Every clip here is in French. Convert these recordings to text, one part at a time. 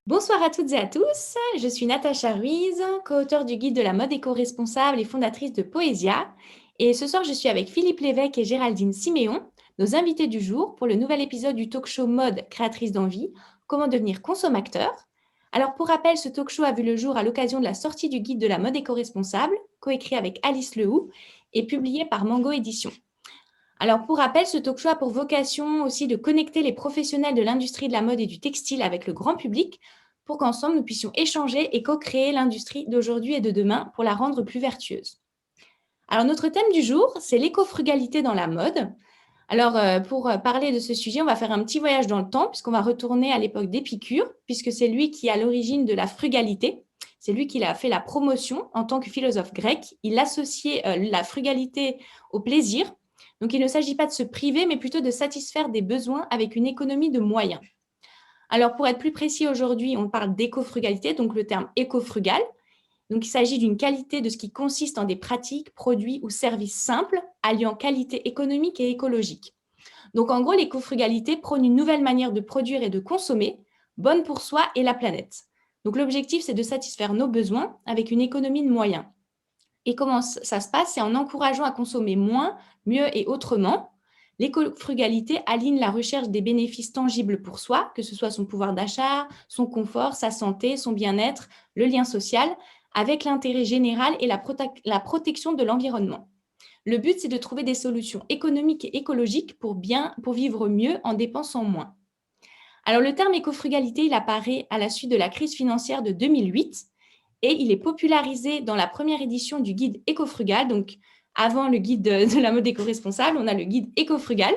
Bonsoir à toutes et à tous, je suis Natacha Ruiz, co-auteure du guide de la mode éco-responsable et fondatrice de Poesia. Et ce soir, je suis avec Philippe Lévesque et Géraldine Siméon, nos invités du jour pour le nouvel épisode du talk show Mode créatrice d'envie, comment devenir consommateur. Alors pour rappel, ce talk show a vu le jour à l'occasion de la sortie du guide de la mode éco-responsable, coécrit avec Alice Lehoux et publié par Mango Éditions. Alors, pour rappel, ce talk show a pour vocation aussi de connecter les professionnels de l'industrie de la mode et du textile avec le grand public pour qu'ensemble, nous puissions échanger et co-créer l'industrie d'aujourd'hui et de demain pour la rendre plus vertueuse. Alors, notre thème du jour, c'est l'éco-frugalité dans la mode. Alors, pour parler de ce sujet, on va faire un petit voyage dans le temps puisqu'on va retourner à l'époque d'Épicure, puisque c'est lui qui est à l'origine de la frugalité. C'est lui qui a fait la promotion en tant que philosophe grec. Il associait la frugalité au plaisir. Donc, il ne s'agit pas de se priver, mais plutôt de satisfaire des besoins avec une économie de moyens. Alors, pour être plus précis aujourd'hui, on parle d'éco-frugalité, donc le terme éco-frugal. Donc, il s'agit d'une qualité de ce qui consiste en des pratiques, produits ou services simples, alliant qualité économique et écologique. Donc, en gros, l'éco-frugalité prône une nouvelle manière de produire et de consommer, bonne pour soi et la planète. Donc, l'objectif, c'est de satisfaire nos besoins avec une économie de moyens. Et comment ça se passe? C'est en encourageant à consommer moins, mieux et autrement. L'éco-frugalité aligne la recherche des bénéfices tangibles pour soi, que ce soit son pouvoir d'achat, son confort, sa santé, son bien-être, le lien social, avec l'intérêt général et la protection de l'environnement. Le but, c'est de trouver des solutions économiques et écologiques pour vivre mieux en dépensant moins. Alors, le terme éco-frugalité, il apparaît à la suite de la crise financière de 2008 et il est popularisé dans la première édition du guide éco-frugal. Donc, avant le guide de la mode éco-responsable, on a le guide éco-frugal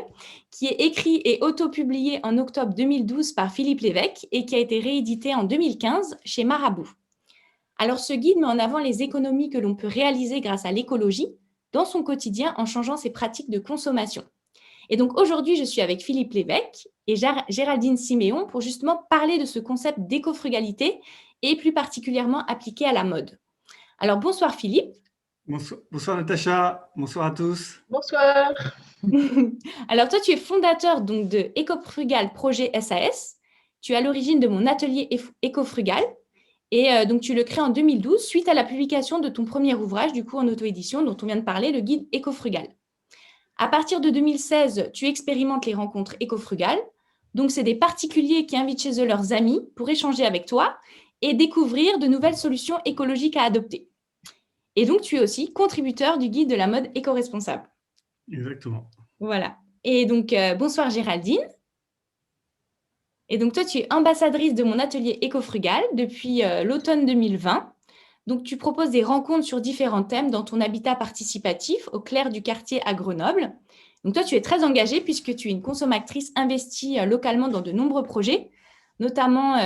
qui est écrit et auto-publié en octobre 2012 par Philippe Lévesque et qui a été réédité en 2015 chez Marabout. Alors, ce guide met en avant les économies que l'on peut réaliser grâce à l'écologie dans son quotidien en changeant ses pratiques de consommation. Et donc, aujourd'hui, je suis avec Philippe Lévesque et Géraldine Siméon pour justement parler de ce concept d'éco-frugalité et plus particulièrement appliqué à la mode. Alors, bonsoir Philippe. Bonsoir Natacha, bonsoir à tous. Bonsoir. Alors, toi, tu es fondateur donc, de Éco-Frugal Projet SAS. Tu es à l'origine de mon atelier Éco-Frugal. Et donc, tu le crées en 2012 suite à la publication de ton premier ouvrage, du coup, en auto-édition, dont on vient de parler, le guide Éco-Frugal. À partir de 2016, tu expérimentes les rencontres éco-frugales. Donc, c'est des particuliers qui invitent chez eux leurs amis pour échanger avec toi et découvrir de nouvelles solutions écologiques à adopter. Et donc, tu es aussi contributeur du guide de la mode éco-responsable. Exactement. Voilà. Et donc, bonsoir Géraldine. Et donc, toi, tu es ambassadrice de mon atelier éco-frugal depuis l'automne 2020. Donc, tu proposes des rencontres sur différents thèmes dans ton habitat participatif au clair du quartier à Grenoble. Donc, toi, tu es très engagée puisque tu es une consommatrice investie localement dans de nombreux projets. Notamment,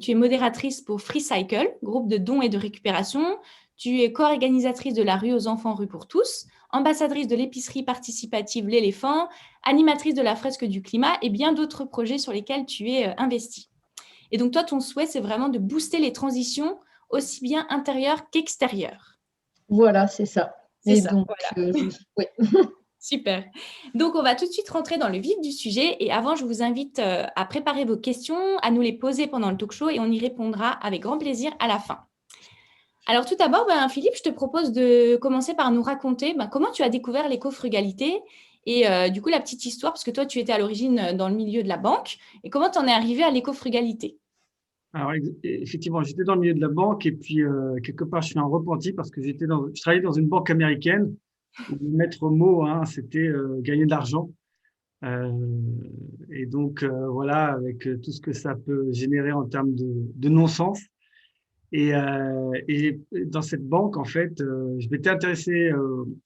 tu es modératrice pour Free Cycle, groupe de dons et de récupération. Tu es co-organisatrice de la rue aux enfants, rue pour tous, ambassadrice de l'épicerie participative L'éléphant, animatrice de la fresque du climat et bien d'autres projets sur lesquels tu es investie. Et donc, toi, ton souhait, c'est vraiment de booster les transitions aussi bien intérieures qu'extérieures. Voilà, c'est ça. C'est Et ça, donc, voilà. oui. Super. Donc, on va tout de suite rentrer dans le vif du sujet. Et avant, je vous invite à préparer vos questions, à nous les poser pendant le talk show et on y répondra avec grand plaisir à la fin. Alors, tout d'abord, Philippe, je te propose de commencer par nous raconter comment tu as découvert l'éco-frugalité et du coup, la petite histoire, parce que toi, tu étais à l'origine dans le milieu de la banque. Et comment tu en es arrivé à l'éco-frugalité? Alors effectivement, j'étais dans le milieu de la banque et puis quelque part je suis un repenti parce que je travaillais dans une banque américaine où le maître mot, hein, c'était gagner de l'argent. Euh, et donc voilà, avec tout ce que ça peut générer en termes de non-sens. Et dans cette banque, en fait, je m'étais intéressé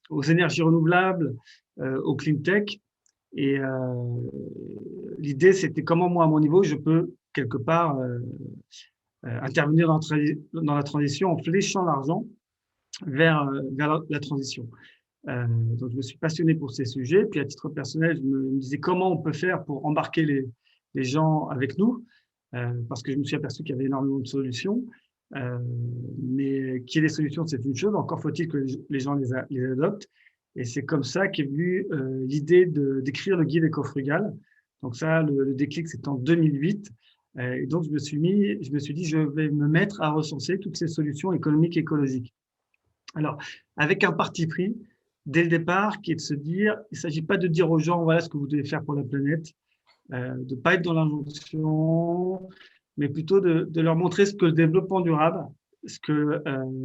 aux énergies renouvelables, au clean tech. Et l'idée, c'était comment moi, à mon niveau, je peux quelque part intervenir dans la transition en fléchant l'argent vers la transition. Donc, je me suis passionné pour ces sujets. Puis, à titre personnel, je me disais comment on peut faire pour embarquer les gens avec nous, parce que je me suis aperçu qu'il y avait énormément de solutions. Euh, mais qu'il y ait des solutions, c'est une chose. Encore faut-il que les gens les adoptent. Et c'est comme ça qu'est venue l'idée d'écrire le guide éco-frugal. Donc ça, le déclic, c'est en 2008. Et donc, je me suis dit, je vais me mettre à recenser toutes ces solutions économiques et écologiques. Alors, avec un parti pris, dès le départ, qui est de se dire, il ne s'agit pas de dire aux gens, voilà ce que vous devez faire pour la planète, de ne pas être dans l'injonction, mais plutôt de leur montrer ce que le développement durable, ce que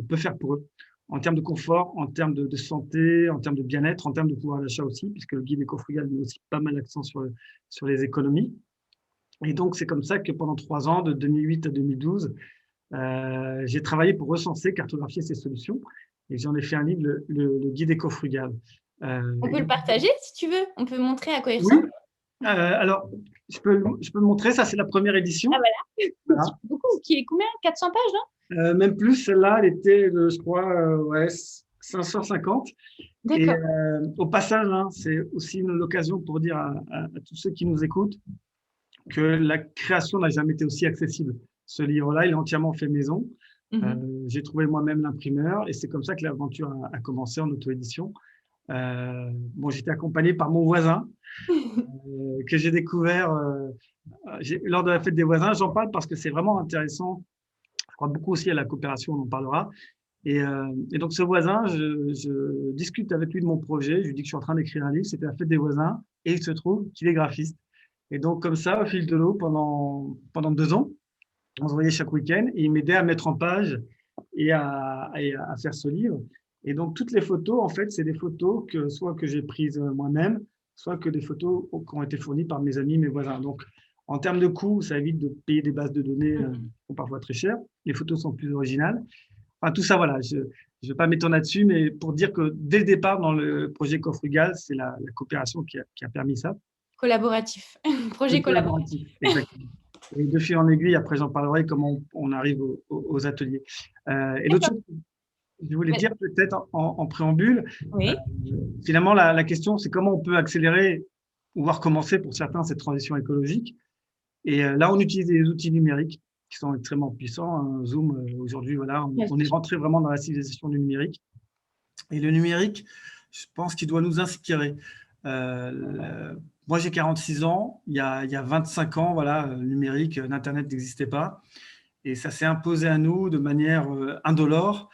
peut faire pour eux, en termes de confort, en termes de santé, en termes de bien-être, en termes de pouvoir d'achat aussi, puisque le guide éco-frugal met aussi pas mal l'accent sur les économies. Et donc, c'est comme ça que pendant 3 ans, de 2008 à 2012, j'ai travaillé pour recenser, cartographier ces solutions. Et j'en ai fait un livre, le guide éco-frugal. On peut le partager si tu veux. On peut montrer à quoi il Oui, ressemble. alors, je peux le montrer. Ça, c'est la première Ah édition. voilà, Voilà. beaucoup. Qui est combien? 400 pages, non? Même plus, celle-là, elle était, je crois, ouais, 550. Et D'accord. au passage, hein, c'est aussi l'occasion pour dire à tous ceux qui nous écoutent que la création n'a jamais été aussi accessible. Ce livre-là, il est entièrement fait maison. J'ai trouvé moi-même l'imprimeur et c'est comme ça que l'aventure a commencé en auto-édition. Bon, j'étais accompagné par mon voisin que j'ai découvert lors de la fête des voisins. J'en parle parce que c'est vraiment intéressant. Je crois beaucoup aussi à la coopération, on en parlera. Et donc, ce voisin, je discute avec lui de mon projet. Je lui dis que je suis en train d'écrire un livre. C'était la fête des voisins et il se trouve qu'il est graphiste. Et donc, comme ça, au fil de l'eau, pendant 2 ans, on se voyait chaque week-end et il m'aidait à mettre en page et à faire ce livre. Et donc, toutes les photos, en fait, c'est des photos soit que j'ai prises moi-même, soit que des photos qui ont été fournies par mes amis, mes voisins. Donc, en termes de coûts, ça évite de payer des bases de données qui sont parfois très chères. Les photos sont plus originales. Enfin, tout ça, voilà, je ne vais pas m'étendre là-dessus, mais pour dire que dès le départ, dans le projet Cofrugal, c'est la coopération qui a permis ça. Collaboratif. Le Projet collaboratif. collaboratif, exactement. Et de fil en aiguille, après j'en parlerai, comment on arrive aux ateliers. Et l'autre chose que je voulais dire peut-être en préambule, euh, Oui. finalement la question c'est comment on peut accélérer ou voir commencer pour certains cette transition écologique. Et là on utilise des outils numériques qui sont extrêmement puissants. Hein. Zoom, aujourd'hui, voilà, on est rentré vraiment dans la civilisation du numérique. Et le numérique, je pense qu'il doit nous inspirer. Moi, j'ai 46 ans. Il y a 25 ans, voilà, le numérique, l'Internet n'existait pas. Et ça s'est imposé à nous de manière indolore,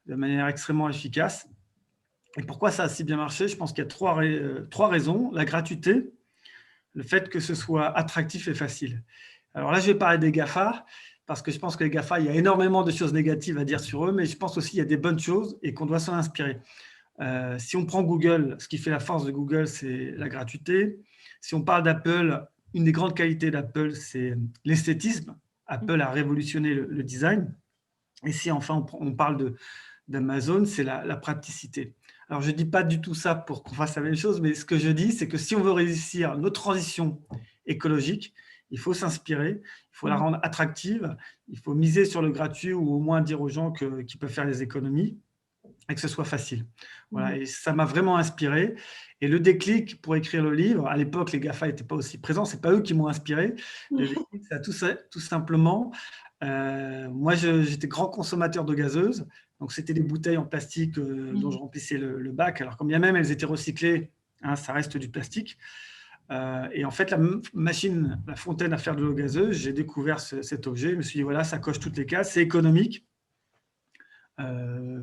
de manière extrêmement efficace. Et pourquoi ça a si bien marché? Je pense qu'il y a trois raisons. La gratuité, le fait que ce soit attractif et facile. Alors là, je vais parler des GAFA, parce que je pense que les GAFA, il y a énormément de choses négatives à dire sur eux, mais je pense aussi qu'il y a des bonnes choses et qu'on doit s'en inspirer. Si on prend Google, ce qui fait la force de Google, c'est la gratuité. Si on parle d'Apple, une des grandes qualités d'Apple, c'est l'esthétisme. Apple a révolutionné le design. Et si enfin on parle d'Amazon, c'est la praticité. Alors, je ne dis pas du tout ça pour qu'on fasse la même chose, mais ce que je dis, c'est que si on veut réussir notre transition écologique, il faut s'inspirer, il faut la rendre attractive, il faut miser sur le gratuit ou au moins dire aux gens qu'ils peuvent faire des économies et que ce soit facile. Voilà, et ça m'a vraiment inspiré. Et le déclic pour écrire le livre, à l'époque, les GAFA n'étaient pas aussi présents, ce n'est pas eux qui m'ont inspiré. Le déclic, c'est tout simplement, moi, j'étais grand consommateur de gazeuses, donc c'était des bouteilles en plastique dont je remplissais le bac. Alors, quand bien même elles étaient recyclées, hein, ça reste du plastique. Et en fait, la fontaine à faire de l'eau gazeuse, j'ai découvert cet objet. Je me suis dit, voilà, ça coche toutes les cases, c'est économique.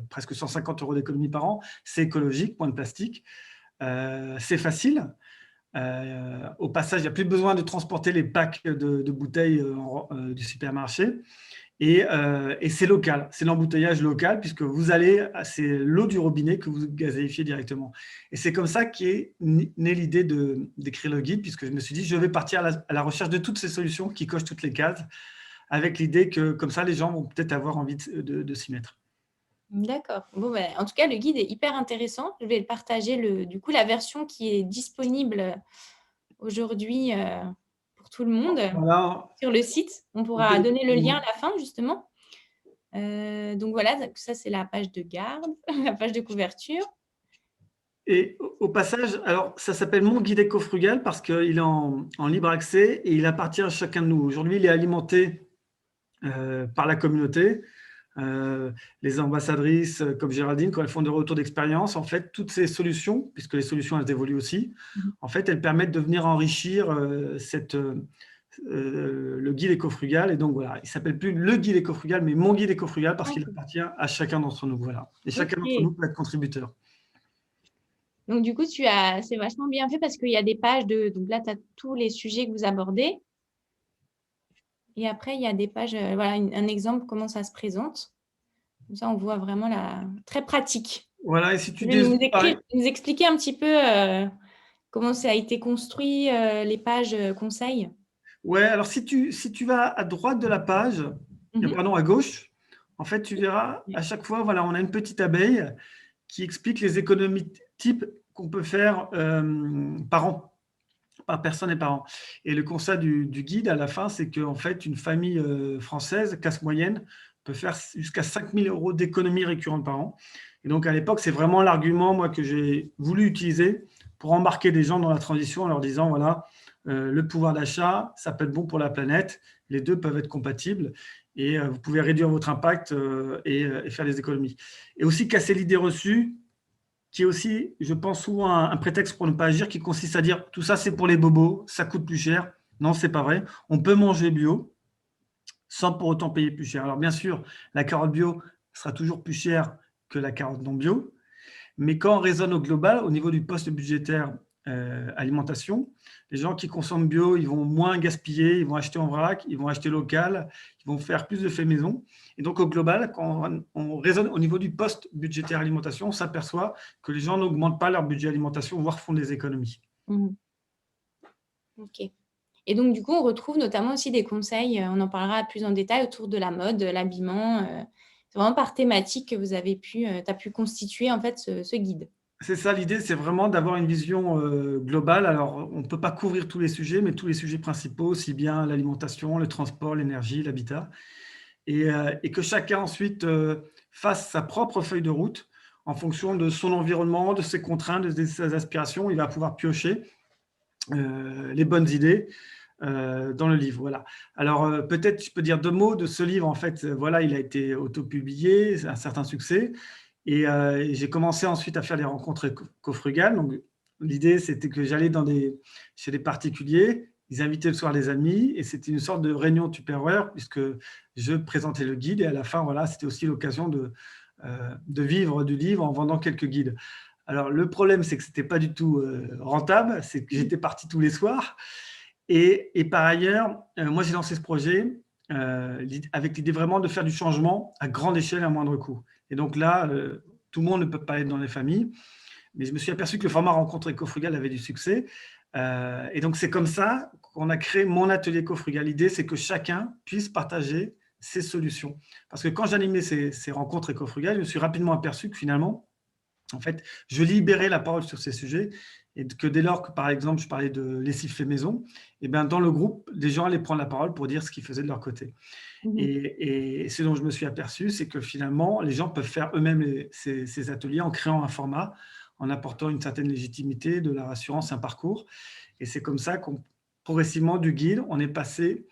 Presque 150 € d'économie par an, c'est écologique, point de plastique, c'est facile. Au passage, il n'y a plus besoin de transporter les packs de bouteilles du supermarché. Et c'est local, c'est l'embouteillage local, puisque c'est l'eau du robinet que vous gazéifiez directement. Et c'est comme ça qu'est née l'idée d'écrire le guide, puisque je me suis dit, je vais partir à la recherche de toutes ces solutions qui cochent toutes les cases, avec l'idée que comme ça, les gens vont peut-être avoir envie de s'y mettre. D'accord. Bon, ben, en tout cas, le guide est hyper intéressant. Je vais le partager, du coup, la version qui est disponible aujourd'hui pour tout le monde Voilà. sur le site. On pourra donner le lien à la fin, justement. Donc voilà, ça, c'est la page de garde, la page de couverture. Et au passage, alors ça s'appelle Mon guide éco-frugal parce qu'il est en libre accès et il appartient à chacun de nous. Aujourd'hui, il est alimenté par la communauté. Les ambassadrices comme Géraldine, quand elles font des retours d'expérience, en fait, toutes ces solutions, puisque les solutions elles évoluent aussi, en fait, elles permettent de venir enrichir le guide éco-frugal. Et donc, voilà, il ne s'appelle plus le guide éco-frugal, mais mon guide éco-frugal parce qu'il appartient à chacun d'entre nous. Voilà. Et chacun d'entre nous Ok. peut être contributeur. Donc, du coup, c'est vachement bien fait parce qu'il y a des pages donc là, tu as tous les sujets que vous abordez. Et après, il y a des pages, voilà, un exemple, comment ça se présente. Comme ça, on voit vraiment très pratique. Voilà, et si tu Vous pouvez pareil. nous expliquer un petit peu comment ça a été construit, les pages conseils? Ouais, alors si tu vas à droite de la page, Mhm. pardon, à gauche, en fait, tu verras à chaque fois, voilà, on a une petite abeille qui explique les économies types qu'on peut faire par an, par personne et par an. Et le constat du guide à la fin, c'est qu'en fait, une famille française, classe moyenne, peut faire jusqu'à 5 000 € d'économies récurrentes par an. Et donc, à l'époque, c'est vraiment l'argument, moi, que j'ai voulu utiliser pour embarquer des gens dans la transition en leur disant, voilà, le pouvoir d'achat, ça peut être bon pour la planète, les deux peuvent être compatibles et vous pouvez réduire votre impact et faire des économies. Et aussi casser l'idée reçue qui est aussi, je pense, souvent un prétexte pour ne pas agir, qui consiste à dire tout ça, c'est pour les bobos, ça coûte plus cher. Non, c'est pas vrai. On peut manger bio sans pour autant payer plus cher. Alors, bien sûr, la carotte bio sera toujours plus chère que la carotte non bio, mais quand on raisonne au global, au niveau du poste budgétaire alimentation, les gens qui consomment bio, ils vont moins gaspiller, ils vont acheter en vrac, ils vont acheter local, ils vont faire plus de fait maison. Et donc, au global, quand on raisonne au niveau du poste budgétaire alimentation, on s'aperçoit que les gens n'augmentent pas leur budget alimentation, voire font des économies. Mhm. Ok. Et donc, du coup, on retrouve notamment aussi des conseils, on en parlera plus en détail, autour de la mode, l'habillement. C'est vraiment par thématique que tu as pu constituer en fait ce guide. C'est ça l'idée, c'est vraiment d'avoir une vision globale. Alors, on ne peut pas couvrir tous les sujets, mais tous les sujets principaux, aussi bien l'alimentation, le transport, l'énergie, l'habitat. Et que chacun ensuite fasse sa propre feuille de route en fonction de son environnement, de ses contraintes, de ses aspirations. Il va pouvoir piocher les bonnes idées dans le livre. Voilà. Alors, peut-être je peux dire 2 mots de ce livre. En fait, voilà, il a été autopublié, c'est un certain succès. Et j'ai commencé ensuite à faire des rencontres éco-frugales. Donc, l'idée, c'était que j'allais chez des particuliers, ils invitaient le soir des amis, et c'était une sorte de réunion Tupperware, puisque je présentais le guide, et à la fin, voilà, c'était aussi l'occasion de vivre du livre en vendant quelques guides. Alors, le problème, c'est que ce n'était pas du tout rentable, c'est que j'étais parti tous les soirs. Et par ailleurs, moi, j'ai lancé ce projet avec l'idée vraiment de faire du changement à grande échelle à moindre coût. Et donc là, tout le monde ne peut pas être dans les familles, mais je me suis aperçu que le format rencontre éco-frugal avait du succès. Et donc, c'est comme ça qu'on a créé mon atelier éco-frugal. L'idée, c'est que chacun puisse partager ses solutions. Parce que quand j'animais ces rencontres éco-frugales, je me suis rapidement aperçu que finalement, en fait, je libérais la parole sur ces sujets et que dès lors que, par exemple, je parlais de lessive fait maison, et bien dans le groupe, les gens allaient prendre la parole pour dire ce qu'ils faisaient de leur côté. Mhm. Et ce dont je me suis aperçu, c'est que finalement, les gens peuvent faire eux-mêmes ces ateliers en créant un format, en apportant une certaine légitimité, de la rassurance, un parcours. Et c'est comme ça qu'on, progressivement, du guide, on est passé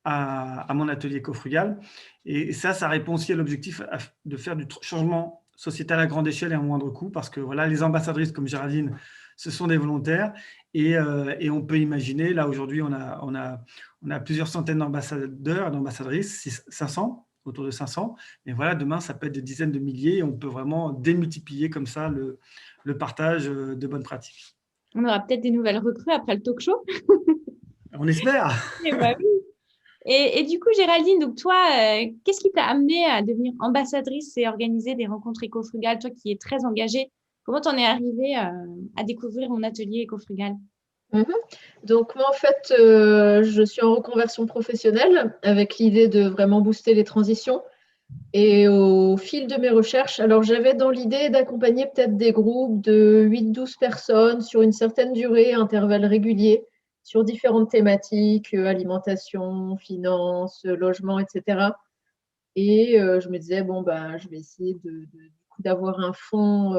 à mon atelier éco-frugal. Et ça répond aussi à l'objectif de faire du changement sociétal à grande échelle et à moindre coût, parce que voilà, les ambassadrices comme Géraldine, ce sont des volontaires. Et on peut imaginer, là aujourd'hui, on a plusieurs centaines d'ambassadeurs et d'ambassadrices, 500, autour de 500. Mais voilà, demain, ça peut être des dizaines de milliers et on peut vraiment démultiplier comme ça le partage de bonnes pratiques. On aura peut-être des nouvelles recrues après le talk show. On espère. Eh ben oui. Et du coup, Géraldine, donc toi, qu'est-ce qui t'a amené à devenir ambassadrice et organiser des rencontres éco-frugales, toi qui es très engagée? Comment t'en es arrivée à découvrir mon atelier éco-frugal? Mhm. Donc moi en fait, je suis en reconversion professionnelle avec l'idée de vraiment booster les transitions. Et au fil de mes recherches, alors j'avais dans l'idée d'accompagner peut-être des groupes de 8-12 personnes sur une certaine durée, intervalles réguliers, sur différentes thématiques, alimentation, finances, logement, etc. Et je me disais, bon, ben, je vais essayer du coup, d'avoir un fonds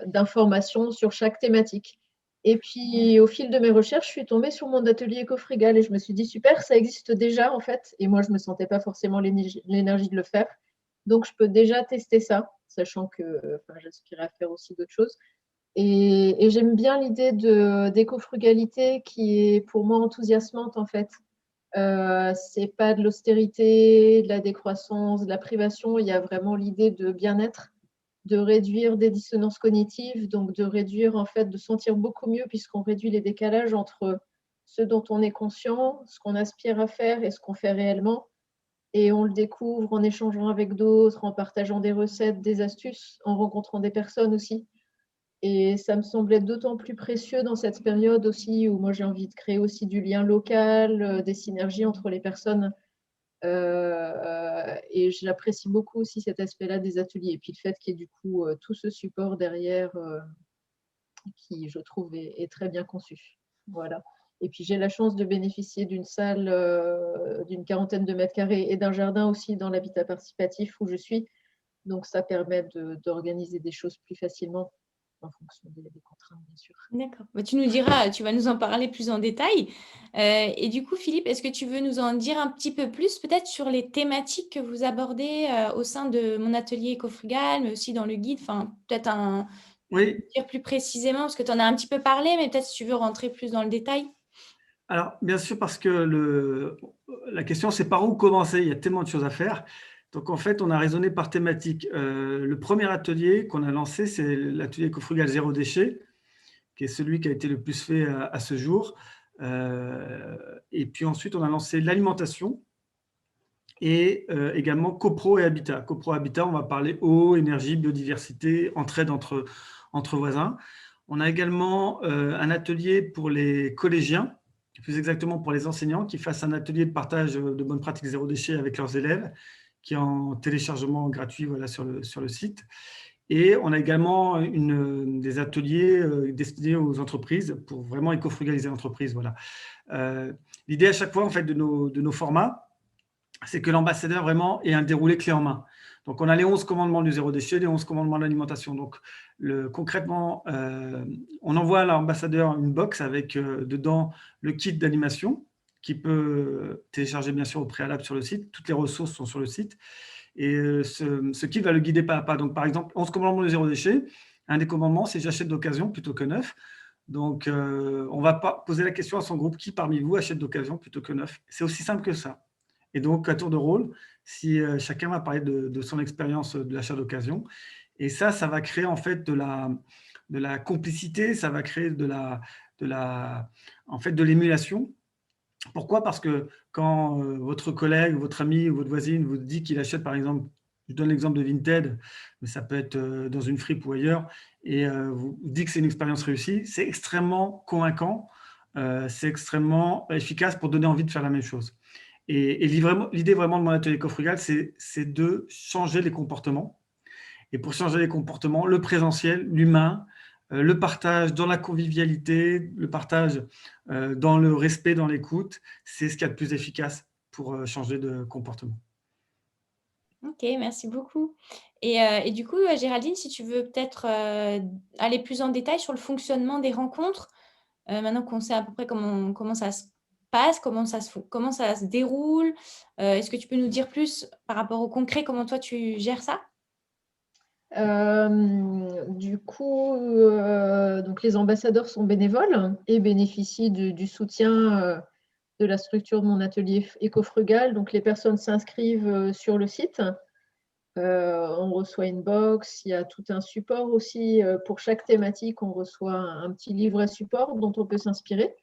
d'informations sur chaque thématique. Et puis, au fil de mes recherches, je suis tombée sur mon atelier éco-frugal et je me suis dit, super, ça existe déjà en fait. Et moi, je ne me sentais pas forcément l'énergie de le faire. Donc, je peux déjà tester ça, sachant que j'aspirais à faire aussi d'autres choses. Et j'aime bien l'idée d'éco-frugalité qui est pour moi enthousiasmante en fait. C'est pas de l'austérité, de la décroissance, de la privation, il y a vraiment l'idée de bien-être, de réduire des dissonances cognitives, donc de réduire en fait, de sentir beaucoup mieux puisqu'on réduit les décalages entre ce dont on est conscient, ce qu'on aspire à faire et ce qu'on fait réellement. Et on le découvre en échangeant avec d'autres, en partageant des recettes, des astuces, en rencontrant des personnes aussi. Et ça me semblait d'autant plus précieux dans cette période aussi où moi j'ai envie de créer aussi du lien local, des synergies entre les personnes. Et j'apprécie beaucoup aussi cet aspect-là des ateliers. Et puis le fait qu'il y ait du coup tout ce support derrière qui, je trouve, est très bien conçu. Voilà. Et puis j'ai la chance de bénéficier d'une salle d'une 40aine de mètres carrés et d'un jardin aussi dans l'habitat participatif où je suis. Donc ça permet d'organiser des choses plus facilement en fonction des contraintes, bien sûr. D'accord. Bah, tu nous diras, tu vas nous en parler plus en détail. Et du coup, Philippe, est-ce que tu veux nous en dire un petit peu plus, peut-être sur les thématiques que vous abordez au sein de mon atelier éco-frugal, mais aussi dans le guide, enfin, peut-être Oui, dire plus précisément, parce que tu en as un petit peu parlé, mais peut-être si tu veux rentrer plus dans le détail. alors bien sûr, parce que la question, c'est par où commencer? Il y a tellement de choses à faire. Donc en fait, on a raisonné par thématique. Le premier atelier qu'on a lancé, c'est l'atelier éco-frugal zéro déchet, qui est celui qui a été le plus fait à ce jour. Et puis ensuite, on a lancé l'alimentation et également copro et habitat. Copro habitat, on va parler eau, énergie, biodiversité, entraide entre voisins. On a également un atelier pour les collégiens, plus exactement pour les enseignants, qui fassent un atelier de partage de bonnes pratiques zéro déchet avec leurs élèves, qui est en téléchargement gratuit voilà, sur le site. Et on a également des ateliers destinés aux entreprises pour vraiment éco-frugaliser l'entreprise. Voilà. L'idée à chaque fois en fait, de nos formats, c'est que l'ambassadeur vraiment ait un déroulé clé en main. Donc, on a les 11 commandements du zéro déchet, les 11 commandements de l'alimentation. Donc, concrètement, on envoie à l'ambassadeur une box avec dedans le kit d'animation qui peut télécharger bien sûr au préalable sur le site. Toutes les ressources sont sur le site. Et ce kit va le guider pas à pas. Donc, par exemple, 11 commandements du zéro déchet. Un des commandements, c'est j'achète d'occasion plutôt que neuf. Donc, on va pas poser la question à son groupe qui parmi vous achète d'occasion plutôt que neuf. C'est aussi simple que ça. Et donc, à tour de rôle, si chacun va parler de son expérience de l'achat d'occasion. Et ça va créer en fait de la complicité, ça va créer en fait, de l'émulation. Pourquoi? Parce que quand votre collègue, votre ami ou votre voisine vous dit qu'il achète, par exemple, je donne l'exemple de Vinted, mais ça peut être dans une fripe ou ailleurs, et vous dit que c'est une expérience réussie, c'est extrêmement convaincant, c'est extrêmement efficace pour donner envie de faire la même chose. Et l'idée vraiment de mon atelier éco-frugal, c'est de changer les comportements. Et pour changer les comportements, le présentiel, l'humain, le partage dans la convivialité, le partage dans le respect, dans l'écoute, c'est ce qu'il y a de plus efficace pour changer de comportement. Ok, merci beaucoup. Et du coup, Géraldine, si tu veux peut-être aller plus en détail sur le fonctionnement des rencontres, maintenant qu'on sait à peu près comment ça se passe, comment ça se déroule, est-ce que tu peux nous dire plus par rapport au concret, comment toi tu gères ça? Du coup, donc les ambassadeurs sont bénévoles et bénéficient du soutien de la structure de mon atelier éco-frugal. Donc les personnes s'inscrivent sur le site. On reçoit une box, il y a tout un support aussi. Pour chaque thématique, on reçoit un petit livret support dont on peut s'inspirer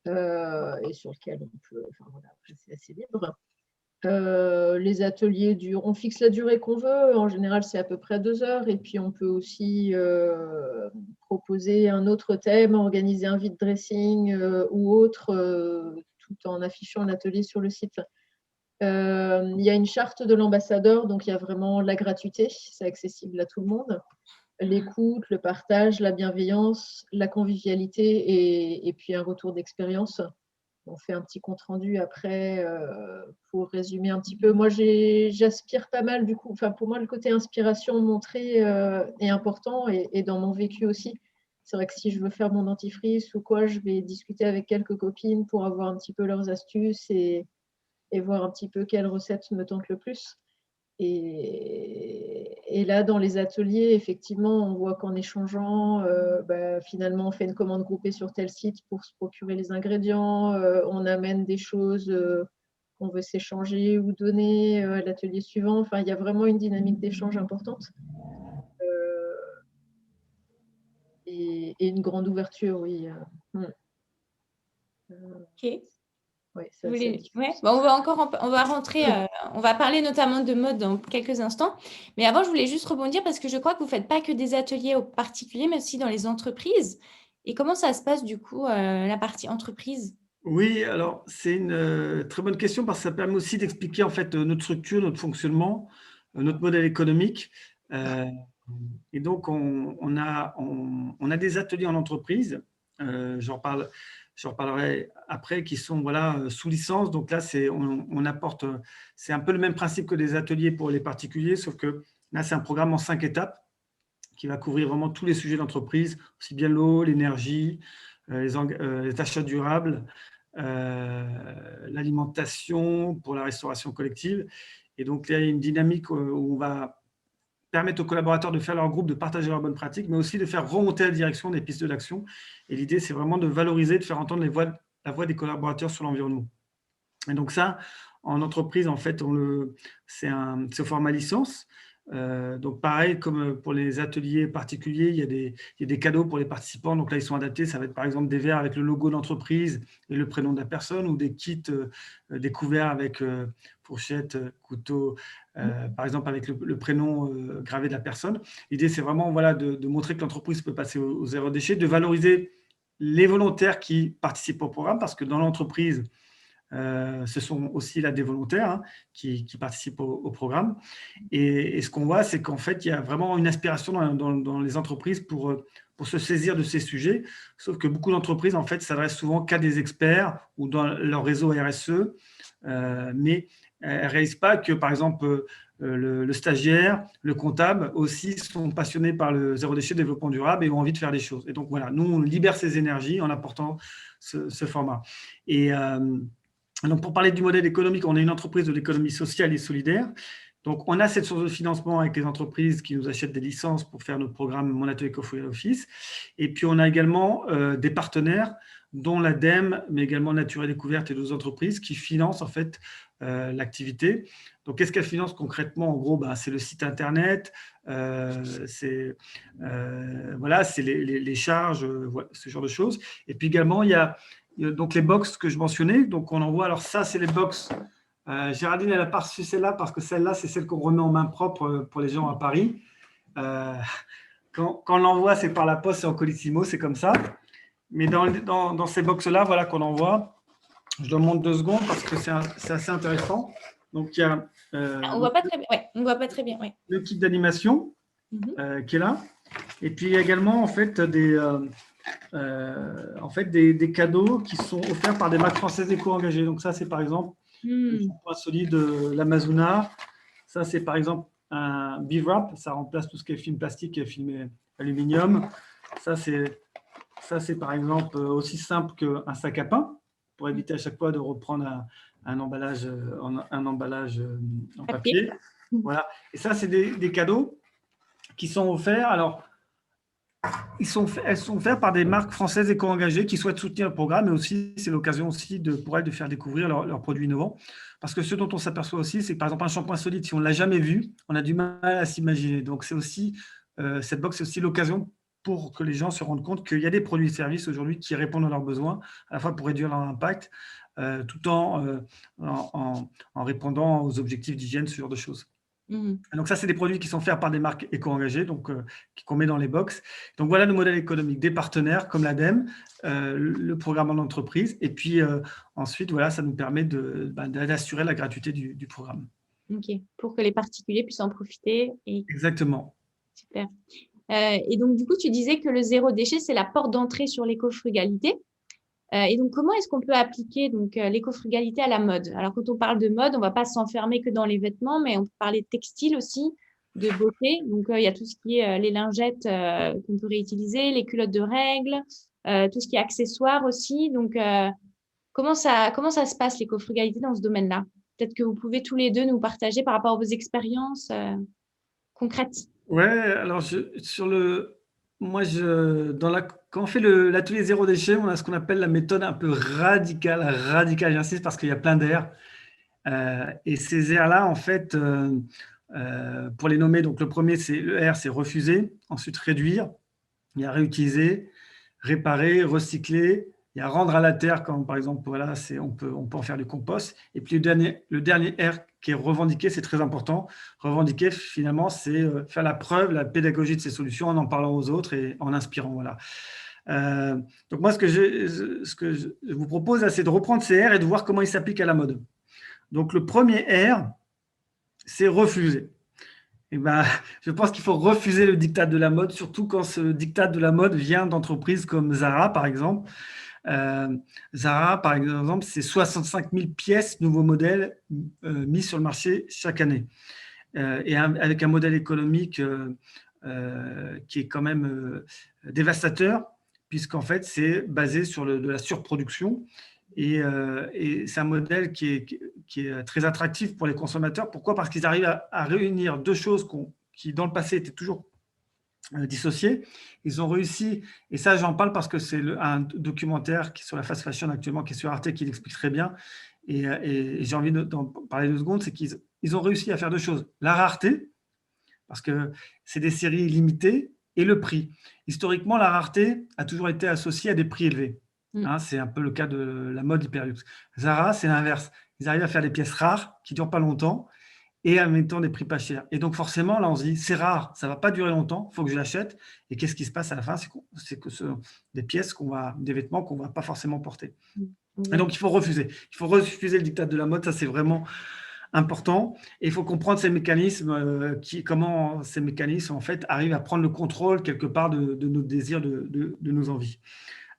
et sur lequel on peut, enfin voilà, c'est assez libre. Les ateliers on fixe la durée qu'on veut. En général, c'est à peu près 2 heures. Et puis, on peut aussi proposer un autre thème, organiser un vide dressing ou autre, tout en affichant l'atelier sur le site. Il y a une charte de l'ambassadeur, donc il y a vraiment la gratuité, c'est accessible à tout le monde. L'écoute, le partage, la bienveillance, la convivialité et puis un retour d'expérience. On fait un petit compte rendu après pour résumer un petit peu. Moi, j'aspire pas mal du coup. Enfin, pour moi, le côté inspiration montrée est important et dans mon vécu aussi. C'est vrai que si je veux faire mon dentifrice ou quoi, je vais discuter avec quelques copines pour avoir un petit peu leurs astuces et voir un petit peu quelle recette me tente le plus. Et là, dans les ateliers, effectivement, on voit qu'en échangeant, finalement, on fait une commande groupée sur tel site pour se procurer les ingrédients, on amène des choses qu'on veut s'échanger ou donner à l'atelier suivant. Enfin, il y a vraiment une dynamique d'échange importante et une grande ouverture, oui. Ok. Ouais, Vous ça, voulez... ouais. Bon, on va rentrer, on va parler notamment de mode dans quelques instants. Mais avant, je voulais juste rebondir parce que je crois que vous ne faites pas que des ateliers aux particuliers, mais aussi dans les entreprises. Et comment ça se passe du coup, la partie entreprise? Oui, alors c'est une très bonne question parce que ça permet aussi d'expliquer en fait notre structure, notre fonctionnement, notre modèle économique. Euh, et donc on a des ateliers en entreprise. J'en parlerai après, qui sont voilà sous licence. Donc là on apporte, c'est un peu le même principe que des ateliers pour les particuliers, sauf que là c'est un programme en 5 étapes qui va couvrir vraiment tous les sujets d'entreprise, aussi bien l'eau, l'énergie, les achats durables, l'alimentation pour la restauration collective. Et donc, il y a une dynamique où on va permettre aux collaborateurs de faire leur groupe, de partager leurs bonnes pratiques, mais aussi de faire remonter la direction des pistes d'action. Et l'idée, c'est vraiment de valoriser, de faire entendre la voix des collaborateurs sur l'environnement. Et donc ça, en entreprise, en fait, c'est au format licence. Donc pareil, comme pour les ateliers particuliers, il y a des cadeaux pour les participants. Donc là, ils sont adaptés. Ça va être par exemple des verres avec le logo d'entreprise et le prénom de la personne, ou des kits, des couverts avec fourchette, couteau, par exemple avec le prénom gravé de la personne. L'idée, c'est vraiment voilà, de montrer que l'entreprise peut passer au zéro déchet, de valoriser les volontaires qui participent au programme, parce que dans l'entreprise, ce sont aussi là des volontaires qui participent au programme. Et ce qu'on voit, c'est qu'en fait, il y a vraiment une aspiration dans les entreprises pour se saisir de ces sujets. Sauf que beaucoup d'entreprises, en fait, s'adressent souvent qu'à des experts ou dans leur réseau RSE, mais elles ne réalisent pas que, par exemple, le stagiaire, le comptable aussi sont passionnés par le zéro déchet, développement durable et ont envie de faire des choses. Et donc, voilà, nous, on libère ces énergies en apportant ce format. Et donc, pour parler du modèle économique, on est une entreprise de l'économie sociale et solidaire. Donc, on a cette source de financement avec les entreprises qui nous achètent des licences pour faire notre programme Mon Atelier Eco-Free Office. Et puis, on a également des partenaires, dont l'ADEME, mais également Nature et Découverte et d'autres entreprises qui financent en fait l'activité. Donc, qu'est-ce qu'elles financent concrètement? En gros, c'est le site internet, c'est les charges, ce genre de choses. Et puis également, il y a donc les box que je mentionnais. Donc, on envoie. Alors, ça, c'est les box. Géraldine, elle n'a pas reçu celle-là parce que celle-là, c'est celle qu'on remet en main propre pour les gens à Paris. Quand on l'envoie, c'est par la poste et en colissimo, c'est comme ça. Mais dans ces box-là, voilà qu'on envoie. Je leur montre 2 secondes parce que c'est assez intéressant. Donc, il y a on ne voit pas très bien. Ouais, on voit pas très bien. Ouais. Le kit d'animation qui est là. Et puis, il y a également en fait des cadeaux qui sont offerts par des marques françaises éco-engagées. Donc ça, c'est par exemple le shampoing solide de l'Amazona. Ça, c'est par exemple un Bivwrap. Ça remplace tout ce qui est film plastique et film aluminium. Ça, c'est par exemple aussi simple qu'un sac à pain, pour éviter à chaque fois de reprendre un emballage en papier. Voilà. Et ça, c'est des cadeaux qui sont offerts. Alors, elles sont offertes par des marques françaises éco-engagées qui souhaitent soutenir le programme, et aussi, c'est l'occasion aussi pour elles de faire découvrir leurs produits innovants. Parce que ce dont on s'aperçoit aussi, c'est que par exemple, un shampoing solide, si on ne l'a jamais vu, on a du mal à s'imaginer. Donc, c'est aussi, cette box, c'est aussi l'occasion pour que les gens se rendent compte qu'il y a des produits et services aujourd'hui qui répondent à leurs besoins, à la fois pour réduire leur impact, tout en répondant aux objectifs d'hygiène, ce genre de choses. Donc ça, c'est des produits qui sont faits par des marques éco-engagées, donc qu'on met dans les box. Donc voilà le modèle économique, des partenaires comme l'ADEME, le programme en entreprise, et puis ensuite, voilà, ça nous permet d'assurer la gratuité du programme. Ok, pour que les particuliers puissent en profiter. Exactement. Super. Et donc, du coup, tu disais que le zéro déchet, c'est la porte d'entrée sur l'éco-frugalité. Et donc, comment est-ce qu'on peut appliquer l'éco-frugalité à la mode? Alors, quand on parle de mode, on ne va pas s'enfermer que dans les vêtements, mais on peut parler de textile aussi, de beauté. Donc, il y a tout ce qui est les lingettes qu'on peut réutiliser, les culottes de règles, tout ce qui est accessoires aussi. Donc, comment ça se passe l'éco-frugalité dans ce domaine-là? Peut-être que vous pouvez tous les deux nous partager par rapport à vos expériences concrètes. Ouais, alors quand on fait l'atelier zéro déchet, on a ce qu'on appelle la méthode un peu radicale, j'insiste parce qu'il y a plein d'aires. Et ces aires-là, en fait, pour les nommer, donc le premier, le R, c'est refuser, ensuite réduire, il y a réutiliser, réparer, recycler, il y a rendre à la terre, comme par exemple, voilà, on peut en faire du compost. Et puis le dernier R qui est revendiquer, c'est très important. Revendiquer, finalement, c'est faire la preuve, la pédagogie de ces solutions en parlant aux autres et en inspirant. Voilà. Donc moi, ce que je vous propose, c'est de reprendre ces R et de voir comment ils s'appliquent à la mode. Donc le premier R, c'est refuser. Et ben, je pense qu'il faut refuser le diktat de la mode, surtout quand ce diktat de la mode vient d'entreprises comme Zara, par exemple. Zara, par exemple, c'est 65 000 pièces, nouveaux modèles mis sur le marché chaque année. Et avec un modèle économique qui est quand même dévastateur, puisqu'en fait, c'est basé sur de la surproduction. Et c'est un modèle qui est très attractif pour les consommateurs. Pourquoi ? Parce qu'ils arrivent à réunir deux choses qui, dans le passé, étaient toujours dissociées. Ils ont réussi, et ça, j'en parle parce que c'est un documentaire qui est sur la fast fashion actuellement, qui est sur Arte, qui l'explique très bien. Et j'ai envie d'en parler 2 secondes, c'est qu'ils ont réussi à faire 2 choses. La rareté, parce que c'est des séries limitées, et le prix. Historiquement, la rareté a toujours été associée à des prix élevés. Hein, c'est un peu le cas de la mode hyperluxe. Zara, c'est l'inverse. Ils arrivent à faire des pièces rares qui ne durent pas longtemps et en mettant des prix pas chers. Et donc forcément, là, on se dit, c'est rare, ça ne va pas durer longtemps, il faut que je l'achète. Et qu'est-ce qui se passe à la fin ? C'est que ce sont des pièces, des vêtements qu'on ne va pas forcément porter. Et donc, il faut refuser. Il faut refuser le diktat de la mode, ça c'est vraiment important. Et il faut comprendre ces mécanismes, comment ces mécanismes, en fait, arrivent à prendre le contrôle quelque part de nos désirs, de nos envies.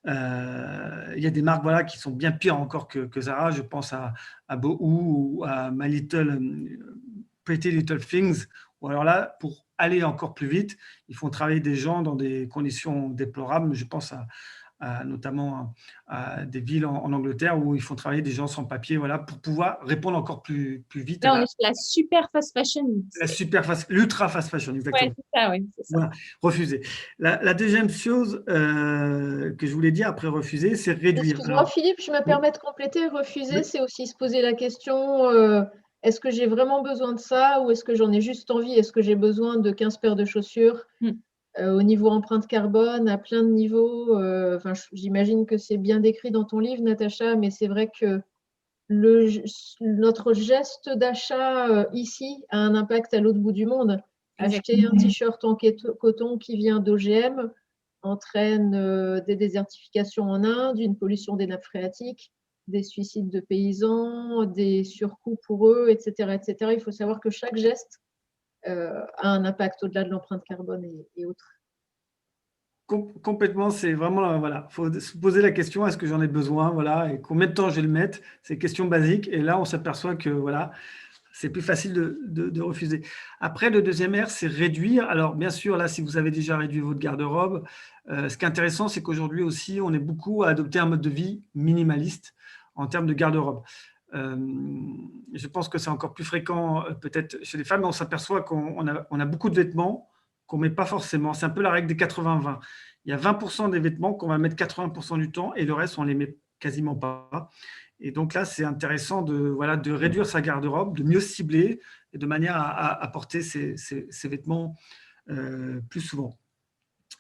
Il y a des marques voilà, qui sont bien pires encore que Zara. Je pense à Boohoo ou à Pretty Little Things. Ou alors là, pour aller encore plus vite, ils font travailler des gens dans des conditions déplorables. Je pense notamment à des villes en Angleterre où ils font travailler des gens sans papier voilà, pour pouvoir répondre encore plus vite. Là, on est sur la super fast fashion. L'ultra fast fashion, exactement. Ouais, c'est ça, oui. Voilà, refuser. La deuxième chose que je voulais dire après refuser, c'est réduire. Excuse-moi, Philippe, je me permets de compléter. Refuser, oui. C'est aussi se poser la question, est-ce que j'ai vraiment besoin de ça ou est-ce que j'en ai juste envie ? Est-ce que j'ai besoin de 15 paires de chaussures au niveau empreinte carbone, à plein de niveaux j'imagine que c'est bien décrit dans ton livre, Natacha, mais c'est vrai que notre geste d'achat ici a un impact à l'autre bout du monde. Acheter un t-shirt en coton qui vient d'OGM entraîne des désertifications en Inde, une pollution des nappes phréatiques, des suicides de paysans, des surcoûts pour eux, etc., etc. Il faut savoir que chaque geste a un impact au-delà de l'empreinte carbone et autres. Complètement, c'est vraiment, voilà, il faut se poser la question, est-ce que j'en ai besoin, voilà, et combien de temps je vais le mettre, c'est une question basique, et là, on s'aperçoit que, voilà, c'est plus facile de refuser. Après, le deuxième R, c'est réduire. Alors, bien sûr, là, si vous avez déjà réduit votre garde-robe, ce qui est intéressant, c'est qu'aujourd'hui aussi, on est beaucoup à adopter un mode de vie minimaliste en termes de garde-robe. Je pense que c'est encore plus fréquent peut-être chez les femmes, mais on s'aperçoit qu'on a beaucoup de vêtements qu'on ne met pas forcément. C'est un peu la règle des 80-20. Il y a 20% des vêtements qu'on va mettre 80% du temps et le reste, on ne les met quasiment pas. Et donc là, c'est intéressant de réduire sa garde-robe, de mieux cibler et de manière à porter ces vêtements plus souvent.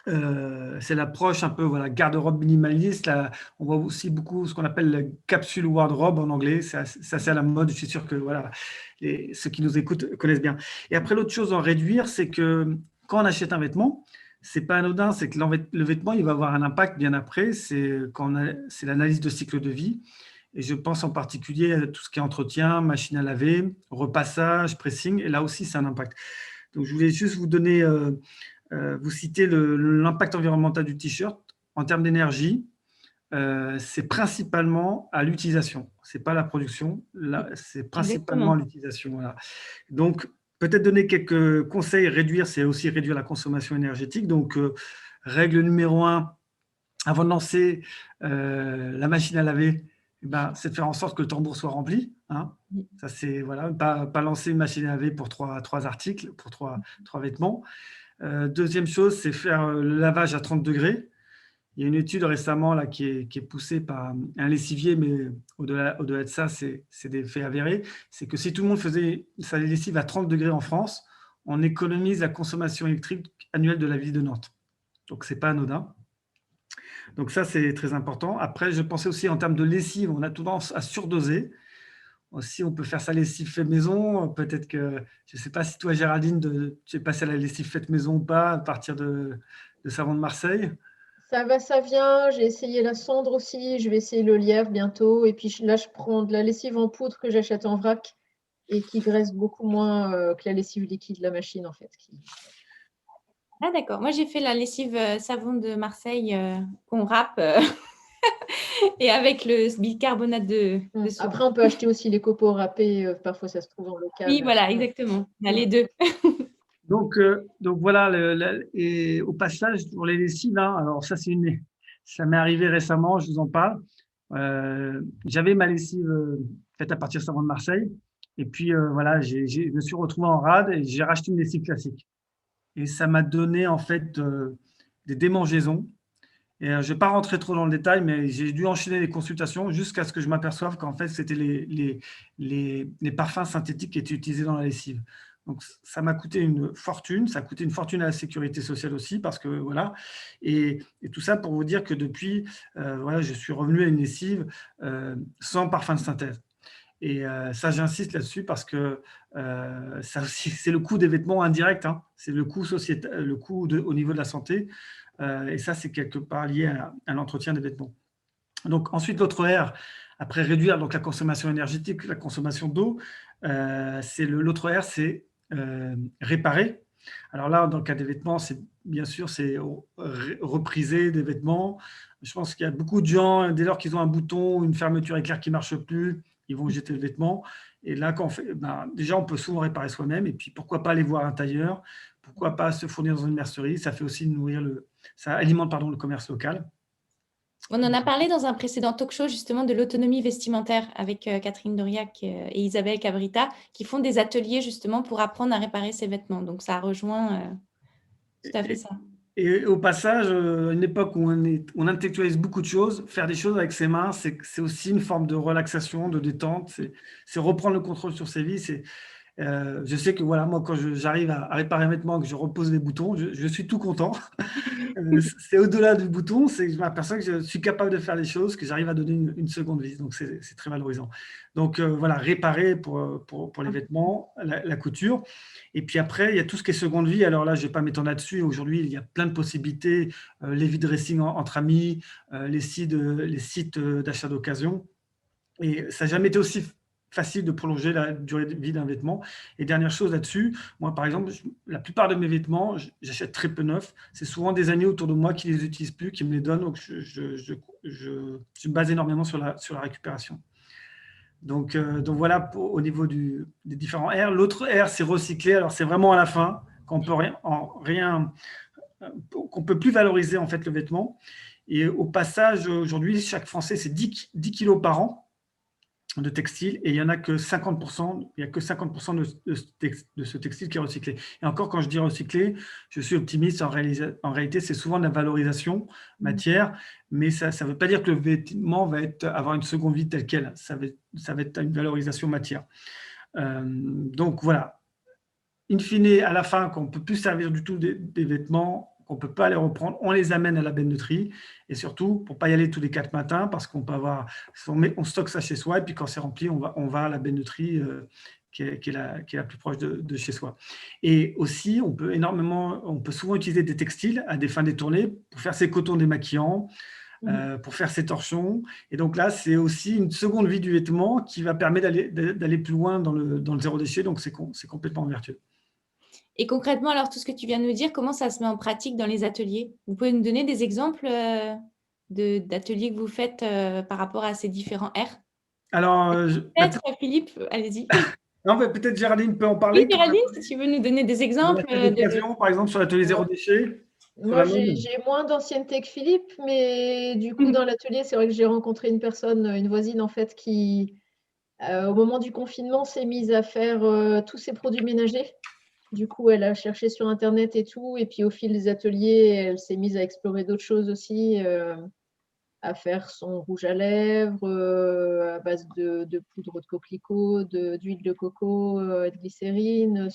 C'est l'approche un peu garde-robe minimaliste. Là, on voit aussi beaucoup ce qu'on appelle la capsule wardrobe en anglais. C'est assez à la mode. Je suis sûr que ceux qui nous écoutent connaissent bien. Et après, l'autre chose en réduire, c'est que quand on achète un vêtement, c'est pas anodin. C'est que le vêtement, il va avoir un impact bien après. C'est l'analyse de cycle de vie. Et je pense en particulier à tout ce qui est entretien, machine à laver, repassage, pressing. Et là aussi, c'est un impact. Donc, je voulais juste vous donner, vous citez l'impact environnemental du t-shirt en termes d'énergie. C'est principalement à l'utilisation. C'est pas la production. Là, c'est principalement à l'utilisation. Voilà. Donc, peut-être donner quelques conseils. Réduire, c'est aussi réduire la consommation énergétique. Donc, règle numéro 1, avant de lancer la machine à laver, eh ben, c'est de faire en sorte que le tambour soit rempli. Hein. Ça, c'est voilà, pas lancer une machine à laver pour trois articles, pour trois vêtements. Deuxième chose, c'est faire le lavage à 30 degrés. Il y a une étude récemment là, qui est poussée par un lessivier, mais au-delà de ça, c'est des faits avérés. C'est que si tout le monde faisait sa lessive à 30 degrés en France, on économise la consommation électrique annuelle de la ville de Nantes. Donc, ce n'est pas anodin. Donc, ça, c'est très important. Après, je pensais aussi en termes de lessive, on a tendance à surdoser. Aussi, on peut faire sa lessive faite maison. Peut-être que, je ne sais pas si toi, Géraldine, tu es passée à la lessive faite maison ou pas à partir de Savon de Marseille. Ça va, ça vient. J'ai essayé la cendre aussi. Je vais essayer le lierre bientôt. Et puis là, je prends de la lessive en poudre que j'achète en vrac et qui graisse beaucoup moins que la lessive liquide de la machine, en fait. Ah d'accord. Moi, j'ai fait la lessive savon de Marseille qu'on râpe et avec le bicarbonate de soude. Après, on peut acheter aussi les copeaux râpés. Parfois, ça se trouve en local. Oui, voilà, exactement. On a les deux. Donc voilà, et au passage, pour les lessives, hein, alors ça, ça m'est arrivé récemment, je vous en parle. J'avais ma lessive faite à partir de Savon de Marseille. Et puis, voilà, je me suis retrouvé en rade et j'ai racheté une lessive classique. Et ça m'a donné, en fait, des démangeaisons. Et je ne vais pas rentrer trop dans le détail, mais j'ai dû enchaîner les consultations jusqu'à ce que je m'aperçoive qu'en fait, c'était les parfums synthétiques qui étaient utilisés dans la lessive. Donc, ça m'a coûté une fortune. Ça a coûté une fortune à la sécurité sociale aussi, parce que voilà. Et tout ça pour vous dire que depuis, voilà, je suis revenu à une lessive sans parfum de synthèse. Et ça, j'insiste là-dessus parce que ça aussi, c'est le coût des vêtements indirect. Hein. C'est le coût au niveau de la santé. Et ça, c'est quelque part lié à l'entretien des vêtements. Donc, ensuite, l'autre R, après réduire donc, la consommation énergétique, la consommation d'eau, l'autre R, c'est réparer. Alors là, dans le cas des vêtements, bien sûr, c'est repriser des vêtements. Je pense qu'il y a beaucoup de gens, dès lors qu'ils ont un bouton, une fermeture éclair qui ne marche plus, ils vont jeter le vêtement. Et là, déjà, on peut souvent réparer soi-même. Et puis, pourquoi pas aller voir un tailleur? Pourquoi pas se fournir dans une mercerie? Ça fait aussi ça alimente le commerce local. On en a parlé dans un précédent talk show justement de l'autonomie vestimentaire avec Catherine Doriac et Isabelle Cabrita qui font des ateliers justement pour apprendre à réparer ses vêtements. Donc ça rejoint tout à fait ça. Et au passage, à une époque où on intellectualise beaucoup de choses, faire des choses avec ses mains, c'est aussi une forme de relaxation, de détente, c'est reprendre le contrôle sur ses vies. Je sais que voilà, moi, quand j'arrive à réparer un vêtement, que je repose les boutons, je suis tout content. C'est au-delà du bouton, c'est que je m'aperçois que je suis capable de faire les choses, que j'arrive à donner une seconde vie. Donc, c'est très valorisant. Donc, voilà, réparer pour les vêtements, la couture. Et puis après, il y a tout ce qui est seconde vie. Alors là, je ne vais pas m'étendre là-dessus. Aujourd'hui, il y a plein de possibilités. Les vide-dressing entre amis, les sites d'achat d'occasion. Et ça n'a jamais été aussi facile de prolonger la durée de vie d'un vêtement. Et dernière chose là-dessus, moi, par exemple, la plupart de mes vêtements, j'achète très peu neufs. C'est souvent des amis autour de moi qui ne les utilisent plus, qui me les donnent. Donc, je me base énormément sur la récupération. Donc voilà au niveau des différents R. L'autre R, c'est recycler. Alors, c'est vraiment à la fin, qu'on peut plus valoriser en fait le vêtement. Et au passage, aujourd'hui, chaque Français, c'est 10 kilos par an de textile et il n'y en a que 50%, il y a que 50% de ce textile qui est recyclé. Et encore, quand je dis recyclé, je suis optimiste. En réalité, c'est souvent de la valorisation matière, mais ça ne veut pas dire que le vêtement va avoir une seconde vie telle quelle. Ça va être une valorisation matière. Donc voilà. In fine, à la fin, qu'on ne peut plus servir du tout des vêtements, on ne peut pas les reprendre, on les amène à la benne de tri. Et surtout, pour ne pas y aller tous les 4 matins, parce qu'on peut on stocke ça chez soi, et puis quand c'est rempli, on va à la benne de tri qui est la plus proche de chez soi. Et aussi, on peut souvent utiliser des textiles à des fins détournées pour faire ses cotons démaquillants, pour faire ses torchons. Et donc là, c'est aussi une seconde vie du vêtement qui va permettre d'aller plus loin dans le zéro déchet. Donc, c'est complètement vertueux. Et concrètement, alors, tout ce que tu viens de nous dire, comment ça se met en pratique dans les ateliers? Vous pouvez nous donner des exemples d'ateliers que vous faites par rapport à ces différents R? Alors, peut-être, Philippe, allez-y. Non, peut-être Géraldine peut en parler. Oui, Géraldine, si tu veux nous donner des exemples. Par exemple, sur l'atelier zéro déchet. sur Moi, la j'ai même. j'ai moins d'ancienneté que Philippe, mais du coup, dans l'atelier, c'est vrai que j'ai rencontré une personne, une voisine en fait, qui, au moment du confinement, s'est mise à faire tous ses produits ménagers. Du coup, elle a cherché sur Internet et tout, et puis au fil des ateliers, elle s'est mise à explorer d'autres choses aussi, à faire son rouge à lèvres à base de poudre de coquelicot, d'huile de coco, de glycérine,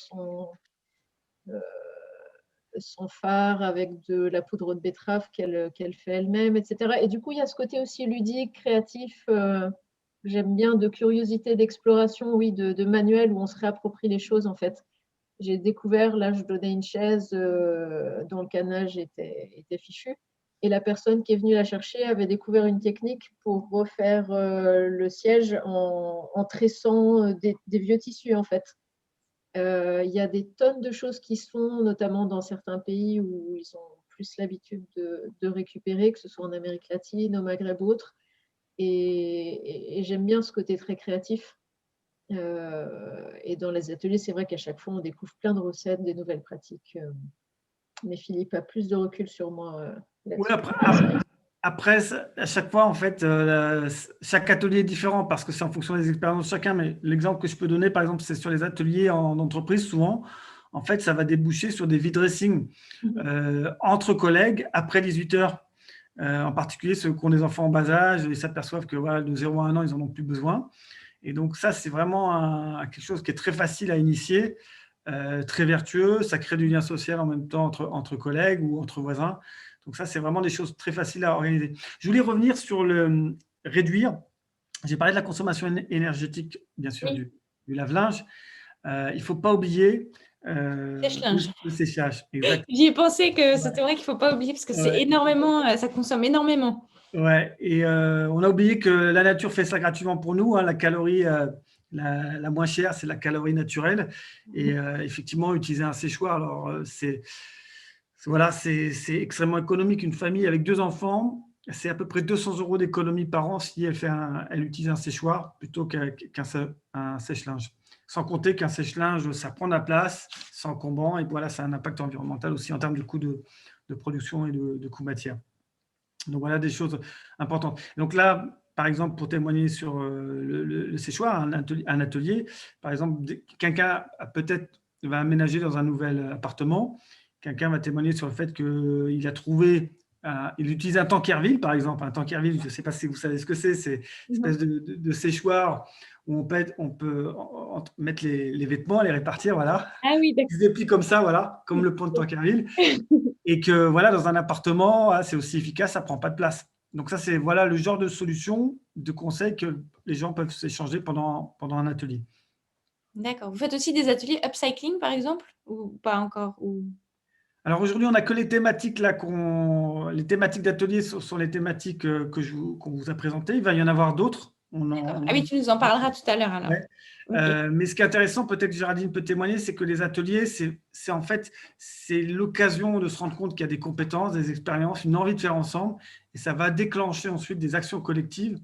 son fard avec de la poudre de betterave qu'elle fait elle-même, etc. Et du coup, il y a ce côté aussi ludique, créatif, j'aime bien, de curiosité, d'exploration, oui, de manuel où on se réapproprie les choses en fait. J'ai découvert, là, je donnais une chaise dont le canage était fichu. Et la personne qui est venue la chercher avait découvert une technique pour refaire le siège en tressant des vieux tissus, en fait. Il y a des tonnes de choses qui se font, notamment dans certains pays où ils ont plus l'habitude de récupérer, que ce soit en Amérique latine, au Maghreb ou autre. Et j'aime bien ce côté très créatif. Et dans les ateliers, c'est vrai qu'à chaque fois, on découvre plein de recettes, des nouvelles pratiques. Mais Philippe a plus de recul sur moi Oui, là-dessus. C'est vrai. après, à chaque fois, en fait, chaque atelier est différent parce que c'est en fonction des expériences de chacun. Mais l'exemple que je peux donner, par exemple, c'est sur les ateliers en entreprise. Souvent, en fait, ça va déboucher sur des vide dressing Mhm. entre collègues après 18 heures. En particulier ceux qui ont des enfants en bas âge, ils s'aperçoivent que voilà, de 0 à 1 an, ils n'en ont plus besoin. Et donc ça, c'est vraiment quelque chose qui est très facile à initier, très vertueux. Ça crée du lien social en même temps entre collègues ou entre voisins. Donc ça, c'est vraiment des choses très faciles à organiser. Je voulais revenir sur le réduire. J'ai parlé de la consommation énergétique, bien sûr, Oui, du lave-linge. Il ne faut pas oublier Sèche-linge. le séchage. Exact. J'y ai pensé que c'était Ouais. vrai qu'il ne faut pas oublier parce que c'est Ouais. énormément, ça consomme énormément. Ouais, et on a oublié que la nature fait ça gratuitement pour nous, hein. La calorie la moins chère, c'est la calorie naturelle. Et effectivement, utiliser un séchoir, alors voilà, c'est extrêmement économique. Une famille avec 2 enfants, c'est à peu près 200 euros d'économie par an si elle utilise un séchoir plutôt qu'un sèche-linge. Sans compter qu'un sèche-linge, ça prend de la place, c'est encombrant, et voilà, ça a un impact environnemental aussi en termes de coût de production et de coût matière. Donc voilà des choses importantes. Donc là, par exemple, pour témoigner sur le séchoir, un atelier, par exemple, quelqu'un peut-être va aménager dans un nouvel appartement, quelqu'un va témoigner sur le fait qu'il a trouvé, il utilise un Tankerville, par exemple. Un Tankerville, je ne sais pas si vous savez ce que c'est une espèce mhm. de séchoir où on peut mettre les vêtements, les répartir, voilà. Ah oui, Ils se déplient comme ça, voilà, comme le pont de Tankerville. Et que voilà, dans un appartement, c'est aussi efficace, ça prend pas de place. Donc ça, c'est voilà le genre de solution, de conseil que les gens peuvent s'échanger pendant un atelier. d'accord. Vous faites aussi des ateliers upcycling, par exemple, ou pas encore ou... Alors aujourd'hui, on n'a que les thématiques là les thématiques d'atelier sont les thématiques qu'on vous a présentées. Il va y en avoir d'autres. D'accord. Ah oui, tu nous en parleras tout à l'heure alors. Ouais. Ok. Mais ce qui est intéressant, peut-être que Géraldine peut témoigner, c'est que les ateliers, c'est en fait c'est l'occasion de se rendre compte qu'il y a des compétences, des expériences, une envie de faire ensemble, et ça va déclencher ensuite des actions collectives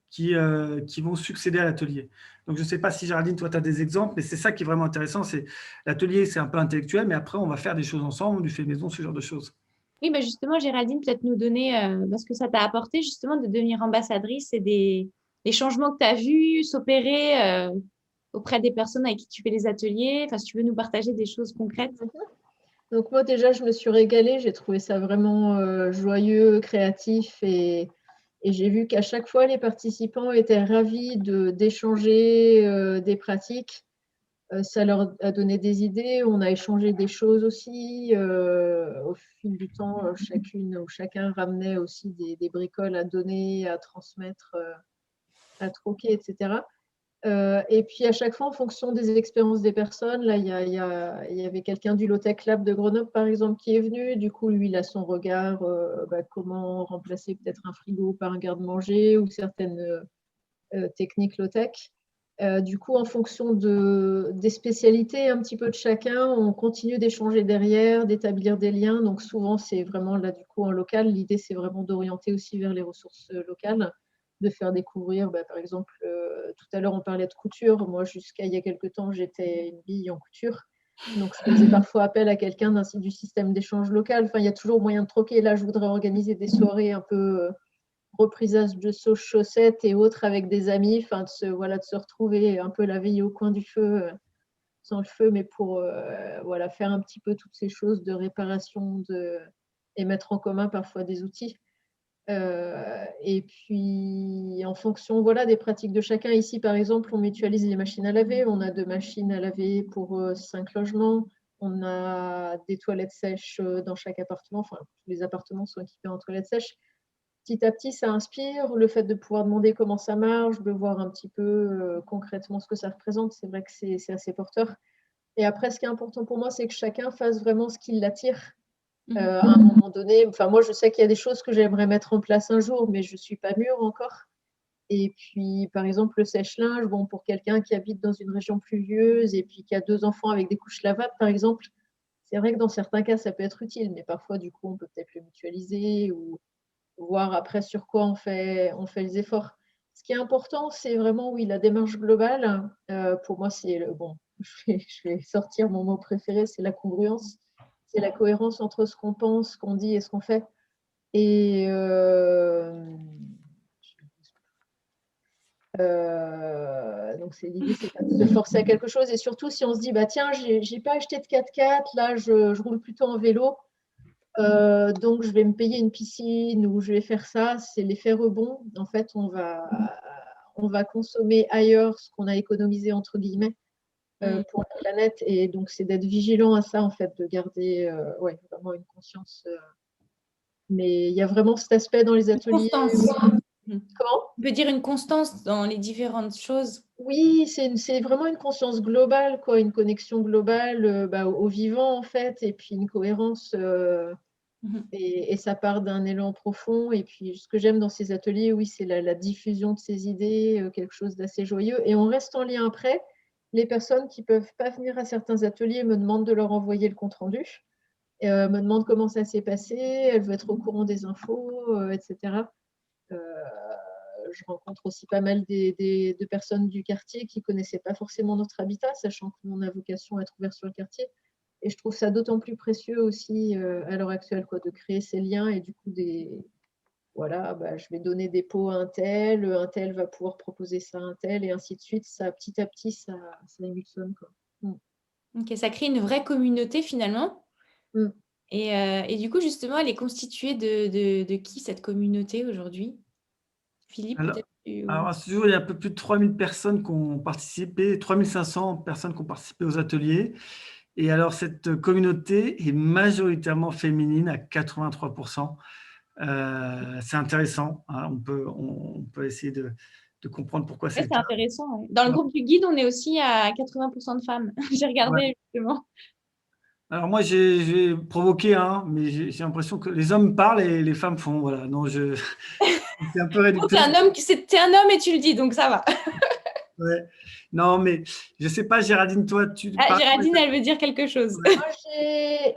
qui vont succéder à l'atelier. Donc je ne sais pas si Géraldine, toi, tu as des exemples, mais c'est ça qui est vraiment intéressant. C'est l'atelier, c'est un peu intellectuel, mais après, on va faire des choses ensemble, du fait maison, ce genre de choses. Oui, bah justement, Géraldine, peut-être nous donner ce que ça t'a apporté justement de devenir ambassadrice et des changements que tu as vus s'opérer auprès des personnes avec qui tu fais les ateliers. Enfin, si tu veux nous partager des choses concrètes. Donc moi déjà, je me suis régalée. J'ai trouvé ça vraiment joyeux, créatif et j'ai vu qu'à chaque fois, les participants étaient ravis d'échanger des pratiques. Ça leur a donné des idées. On a échangé des choses aussi. Au fil du temps, chacune ou chacun ramenait aussi des bricoles à donner, à transmettre, à troquer, etc. Et puis à chaque fois, en fonction des expériences des personnes, là, il y avait quelqu'un du Lotech Lab de Grenoble, par exemple, qui est venu. Du coup, lui, il a son regard, comment remplacer peut-être un frigo par un garde-manger ou certaines techniques low-tech. Du coup, en fonction des spécialités un petit peu de chacun, on continue d'échanger derrière, d'établir des liens. Donc souvent, c'est vraiment là, du coup, en local. L'idée, c'est vraiment d'orienter aussi vers les ressources locales, de faire découvrir, par exemple, tout à l'heure, on parlait de couture. Moi, jusqu'à il y a quelques temps, j'étais une bille en couture. Donc, je faisais parfois appel à quelqu'un du système d'échange local. Enfin, il y a toujours moyen de troquer. Là, je voudrais organiser des soirées un peu reprisage de sauce chaussettes et autres avec des amis. Enfin, de se retrouver un peu la veille au coin du feu, sans le feu, mais pour faire un petit peu toutes ces choses de réparation et mettre en commun parfois des outils. Et puis, en fonction des pratiques de chacun, ici, par exemple, on mutualise les machines à laver. On a 2 machines à laver pour 5 logements. On a des toilettes sèches dans chaque appartement. Enfin, tous les appartements sont équipés en toilettes sèches. Petit à petit, ça inspire. Le fait de pouvoir demander comment ça marche, de voir un petit peu concrètement ce que ça représente, c'est vrai que c'est assez porteur. Et après, ce qui est important pour moi, c'est que chacun fasse vraiment ce qui l'attire. À un moment donné, moi, je sais qu'il y a des choses que j'aimerais mettre en place un jour, mais je ne suis pas mûre encore. Et puis, par exemple, le sèche-linge, bon, pour quelqu'un qui habite dans une région pluvieuse et puis qui a 2 enfants avec des couches lavables, par exemple, c'est vrai que dans certains cas, ça peut être utile, mais parfois, du coup, on peut peut-être le mutualiser ou voir après sur quoi on fait les efforts. Ce qui est important, c'est vraiment, oui, la démarche globale. Pour moi, c'est je vais sortir mon mot préféré, c'est la congruence. C'est la cohérence entre ce qu'on pense, ce qu'on dit et ce qu'on fait. Et donc, l'idée, c'est pas de se forcer à quelque chose. Et surtout, si on se dit, bah, tiens, j'ai pas acheté de 4x4, là, je roule plutôt en vélo. Donc, je vais me payer une piscine ou je vais faire ça. C'est l'effet rebond. En fait, on va consommer ailleurs ce qu'on a économisé, entre guillemets, pour la planète. Et donc, c'est d'être vigilant à ça, en fait, de garder vraiment une conscience. Mais il y a vraiment cet aspect dans les ateliers. Constance. Comment ? On peut dire une constance dans les différentes choses. Oui, c'est vraiment une conscience globale, quoi, une connexion globale au vivant, en fait, et puis une cohérence. Et ça part d'un élan profond. Et puis, ce que j'aime dans ces ateliers, oui, c'est la diffusion de ces idées, quelque chose d'assez joyeux. Et on reste en lien après. Les personnes qui ne peuvent pas venir à certains ateliers me demandent de leur envoyer le compte-rendu. Me demandent comment ça s'est passé. Elles veulent être au courant des infos, etc. Je rencontre aussi pas mal de personnes du quartier qui ne connaissaient pas forcément notre habitat, sachant qu'on a vocation à être ouvert sur le quartier. Et je trouve ça d'autant plus précieux aussi à l'heure actuelle, quoi, de créer ces liens et du coup, je vais donner des pots à un tel va pouvoir proposer ça à un tel, et ainsi de suite. Ça, petit à petit, ça émulsionne, quoi. Ok, ça crée une vraie communauté finalement. Et du coup, justement, elle est constituée de qui, cette communauté aujourd'hui? Philippe, peut-être Alors, à ce jour, il y a un peu plus de 3000 personnes qui ont participé, 3500 personnes qui ont participé aux ateliers. Et alors, cette communauté est majoritairement féminine à 83%. C'est intéressant, hein. On peut essayer de comprendre pourquoi c'est c'est intéressant. Ouais. Dans le groupe du guide, on est aussi à 80% de femmes. J'ai regardé justement. Alors moi, j'ai provoqué, mais j'ai l'impression que les hommes parlent et les femmes font. Voilà, non, c'est un peu réducteur. T'es un homme et tu le dis, donc ça va. Ouais. Non, mais je sais pas, Géraldine, toi, Géraldine, elle veut dire quelque chose. Moi,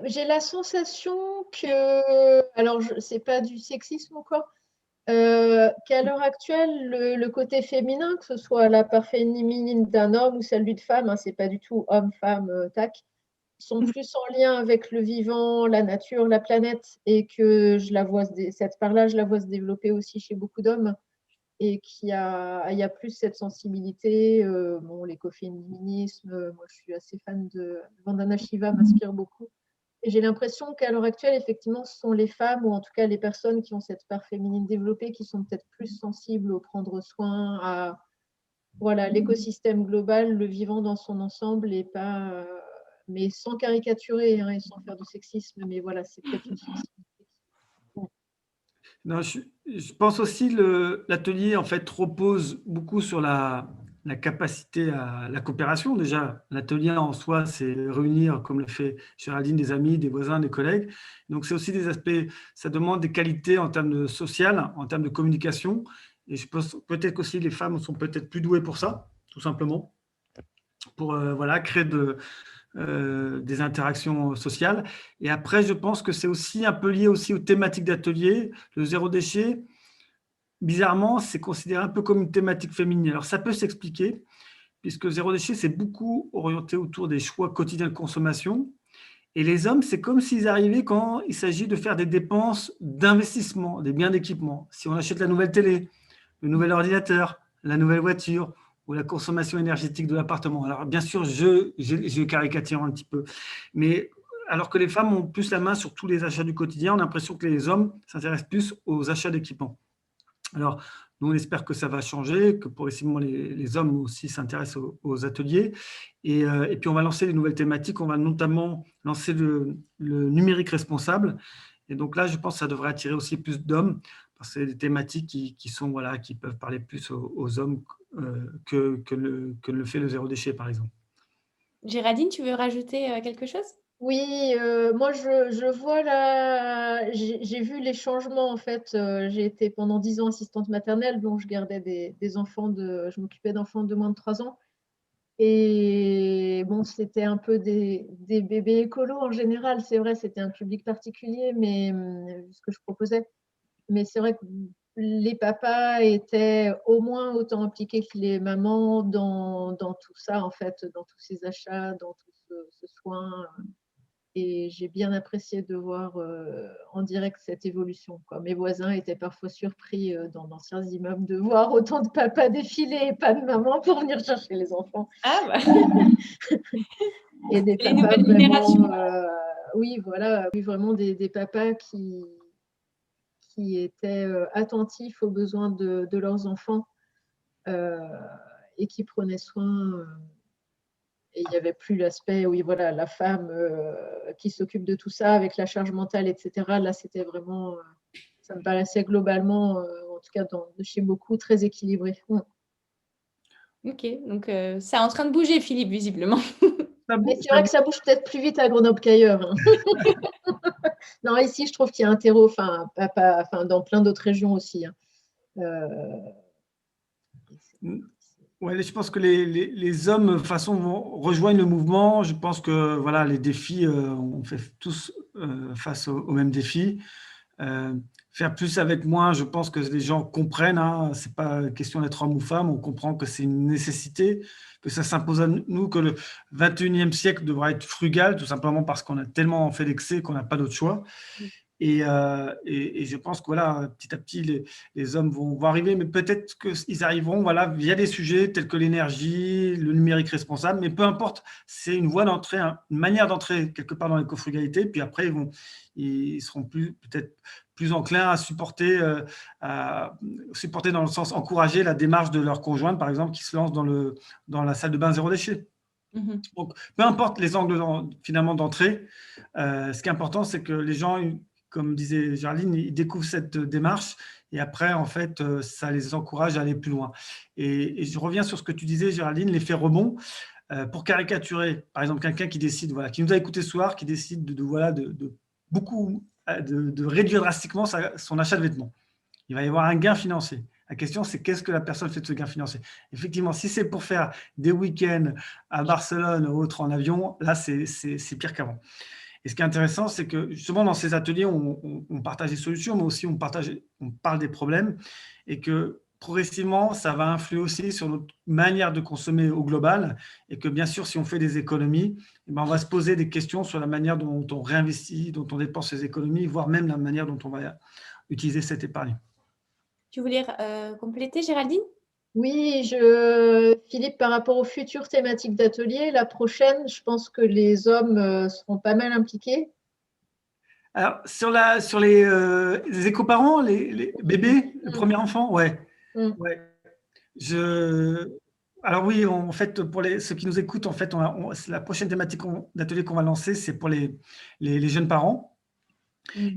j'ai la sensation que, alors, c'est pas du sexisme ou quoi, qu'à l'heure actuelle, le côté féminin, que ce soit la part féminine d'un homme ou celle d'une femme, c'est pas du tout homme-femme, tac, sont plus en lien avec le vivant, la nature, la planète, et que cette part-là, je la vois se développer aussi chez beaucoup d'hommes, et qu'il y a plus cette sensibilité. L'écoféminisme, moi je suis assez fan de Vandana Shiva, m'inspire beaucoup. Et j'ai l'impression qu'à l'heure actuelle, effectivement, ce sont les femmes, ou en tout cas les personnes qui ont cette part féminine développée, qui sont peut-être plus sensibles au prendre soin, à l'écosystème global, le vivant dans son ensemble, et pas, mais sans caricaturer et sans faire du sexisme, mais voilà, c'est peut-être une sensibilité. Non, je pense aussi l'atelier en fait repose beaucoup sur la capacité à la coopération. Déjà, l'atelier en soi, c'est réunir, comme le fait Géraldine, des amis, des voisins, des collègues. Donc, c'est aussi des aspects, ça demande des qualités en termes de social, en termes de communication. Et je pense peut-être qu'aussi les femmes sont peut-être plus douées pour ça, tout simplement, pour créer des interactions sociales. Et après, je pense que c'est aussi un peu lié aussi aux thématiques d'atelier. Le zéro déchet, bizarrement, c'est considéré un peu comme une thématique féminine. Alors, ça peut s'expliquer, puisque zéro déchet, c'est beaucoup orienté autour des choix quotidiens de consommation. Et les hommes, c'est comme s'ils arrivaient quand il s'agit de faire des dépenses d'investissement, des biens d'équipement. Si on achète la nouvelle télé, le nouvel ordinateur, la nouvelle voiture ou la consommation énergétique de l'appartement. Alors, bien sûr, je caricature un petit peu. Mais alors que les femmes ont plus la main sur tous les achats du quotidien, on a l'impression que les hommes s'intéressent plus aux achats d'équipements. Alors, nous, on espère que ça va changer, que progressivement, les hommes aussi s'intéressent aux ateliers. Et puis, on va lancer des nouvelles thématiques. On va notamment lancer le numérique responsable. Et donc là, je pense que ça devrait attirer aussi plus d'hommes, parce que c'est des thématiques qui peuvent parler plus aux hommes que le fait le zéro déchet, par exemple. Géraldine, tu veux rajouter quelque chose? Oui, moi je vois là, j'ai vu les changements en fait. J'ai été pendant 10 ans assistante maternelle, donc je gardais des enfants je m'occupais d'enfants de moins de 3 ans. Et bon, c'était un peu des bébés écolos en général, c'est vrai, c'était un public particulier, mais ce que je proposais. Mais c'est vrai que les papas étaient au moins autant impliqués que les mamans dans tout ça, en fait, dans tous ces achats, dans tout ce soin. Et j'ai bien apprécié de voir en direct cette évolution, quoi. Mes voisins étaient parfois surpris dans d'anciens immeubles de voir autant de papas défiler et pas de mamans pour venir chercher les enfants. Ah bah, Et des les papas nouvelles vraiment, générations. oui, voilà, oui, vraiment des papas qui étaient attentifs aux besoins de leurs enfants euh, et qui prenaient soin. Et il n'y avait plus l'aspect, oui, voilà, la femme qui s'occupe de tout ça avec la charge mentale, etc. Là, c'était vraiment, ça me paraissait globalement, en tout cas chez beaucoup, très équilibré. Ok, donc c'est en train de bouger, Philippe, visiblement. Mais c'est vrai que ça bouge peut-être plus vite à Grenoble qu'ailleurs, hein. Non, ici, je trouve qu'il y a un terreau, enfin, dans plein d'autres régions aussi, hein. Ouais, je pense que les hommes, de toute façon, rejoignent le mouvement. Je pense que voilà, les défis, on fait tous face aux mêmes défis. Faire plus avec moins, je pense que les gens comprennent, hein. Ce n'est pas question d'être homme ou femme, on comprend que c'est une nécessité, que ça s'impose à nous, que le 21e siècle devra être frugal, tout simplement parce qu'on a tellement fait d'excès qu'on n'a pas d'autre choix. Et je pense que voilà, petit à petit, les hommes vont arriver, mais peut-être qu'ils arriveront voilà, via des sujets tels que l'énergie, le numérique responsable, mais peu importe, c'est une voie d'entrée, une manière d'entrer quelque part dans l'écofrugalité, puis après, ils seront peut-être plus enclins à supporter dans le sens encourager la démarche de leur conjointe, par exemple, qui se lance dans la salle de bain zéro déchet. Donc, peu importe les angles finalement d'entrée, ce qui est important, c'est que les gens, comme disait Géraldine, ils découvrent cette démarche et après, en fait, ça les encourage à aller plus loin. Et je reviens sur ce que tu disais, Géraldine, l'effet rebond. Pour caricaturer, par exemple, quelqu'un qui décide, voilà, qui nous a écouté ce soir, qui décide de réduire drastiquement son achat de vêtements. Il va y avoir un gain financier. La question, c'est qu'est-ce que la personne fait de ce gain financier? Effectivement, si c'est pour faire des week-ends à Barcelone ou autre en avion, là, c'est pire qu'avant. Et ce qui est intéressant, c'est que justement, dans ces ateliers, on partage des solutions, mais aussi on parle des problèmes et que progressivement, ça va influer aussi sur notre manière de consommer au global et que bien sûr, si on fait des économies, eh ben, on va se poser des questions sur la manière dont on réinvestit, dont on dépense ces économies, voire même la manière dont on va utiliser cette épargne. Tu voulais compléter, Géraldine? Oui, Philippe, par rapport aux futures thématiques d'atelier, la prochaine, je pense que les hommes seront pas mal impliqués. Alors, sur les éco-parents, les bébés, le premier enfant, ouais. Ouais. Alors oui, en fait, pour ceux qui nous écoutent, en fait, la prochaine thématique d'atelier qu'on va lancer, c'est pour les jeunes parents.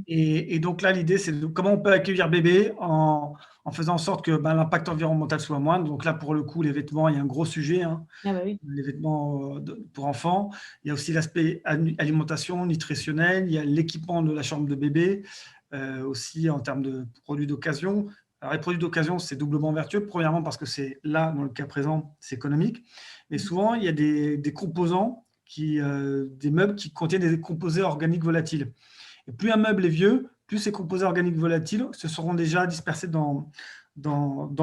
Et donc là, l'idée, c'est comment on peut accueillir bébé en faisant en sorte que l'impact environnemental soit moindre. Donc là, pour le coup, les vêtements, il y a un gros sujet, hein. Ah bah oui. Les vêtements pour enfants. Il y a aussi l'aspect alimentation, nutritionnelle. Il y a l'équipement de la chambre de bébé, aussi en termes de produits d'occasion. Alors, les produits d'occasion, c'est doublement vertueux. Premièrement, parce que c'est là, dans le cas présent, c'est économique. Mais souvent, il y a des composants, des meubles qui contiennent des composés organiques volatiles. Et plus un meuble est vieux, plus ces composés organiques volatiles se seront déjà dispersés dans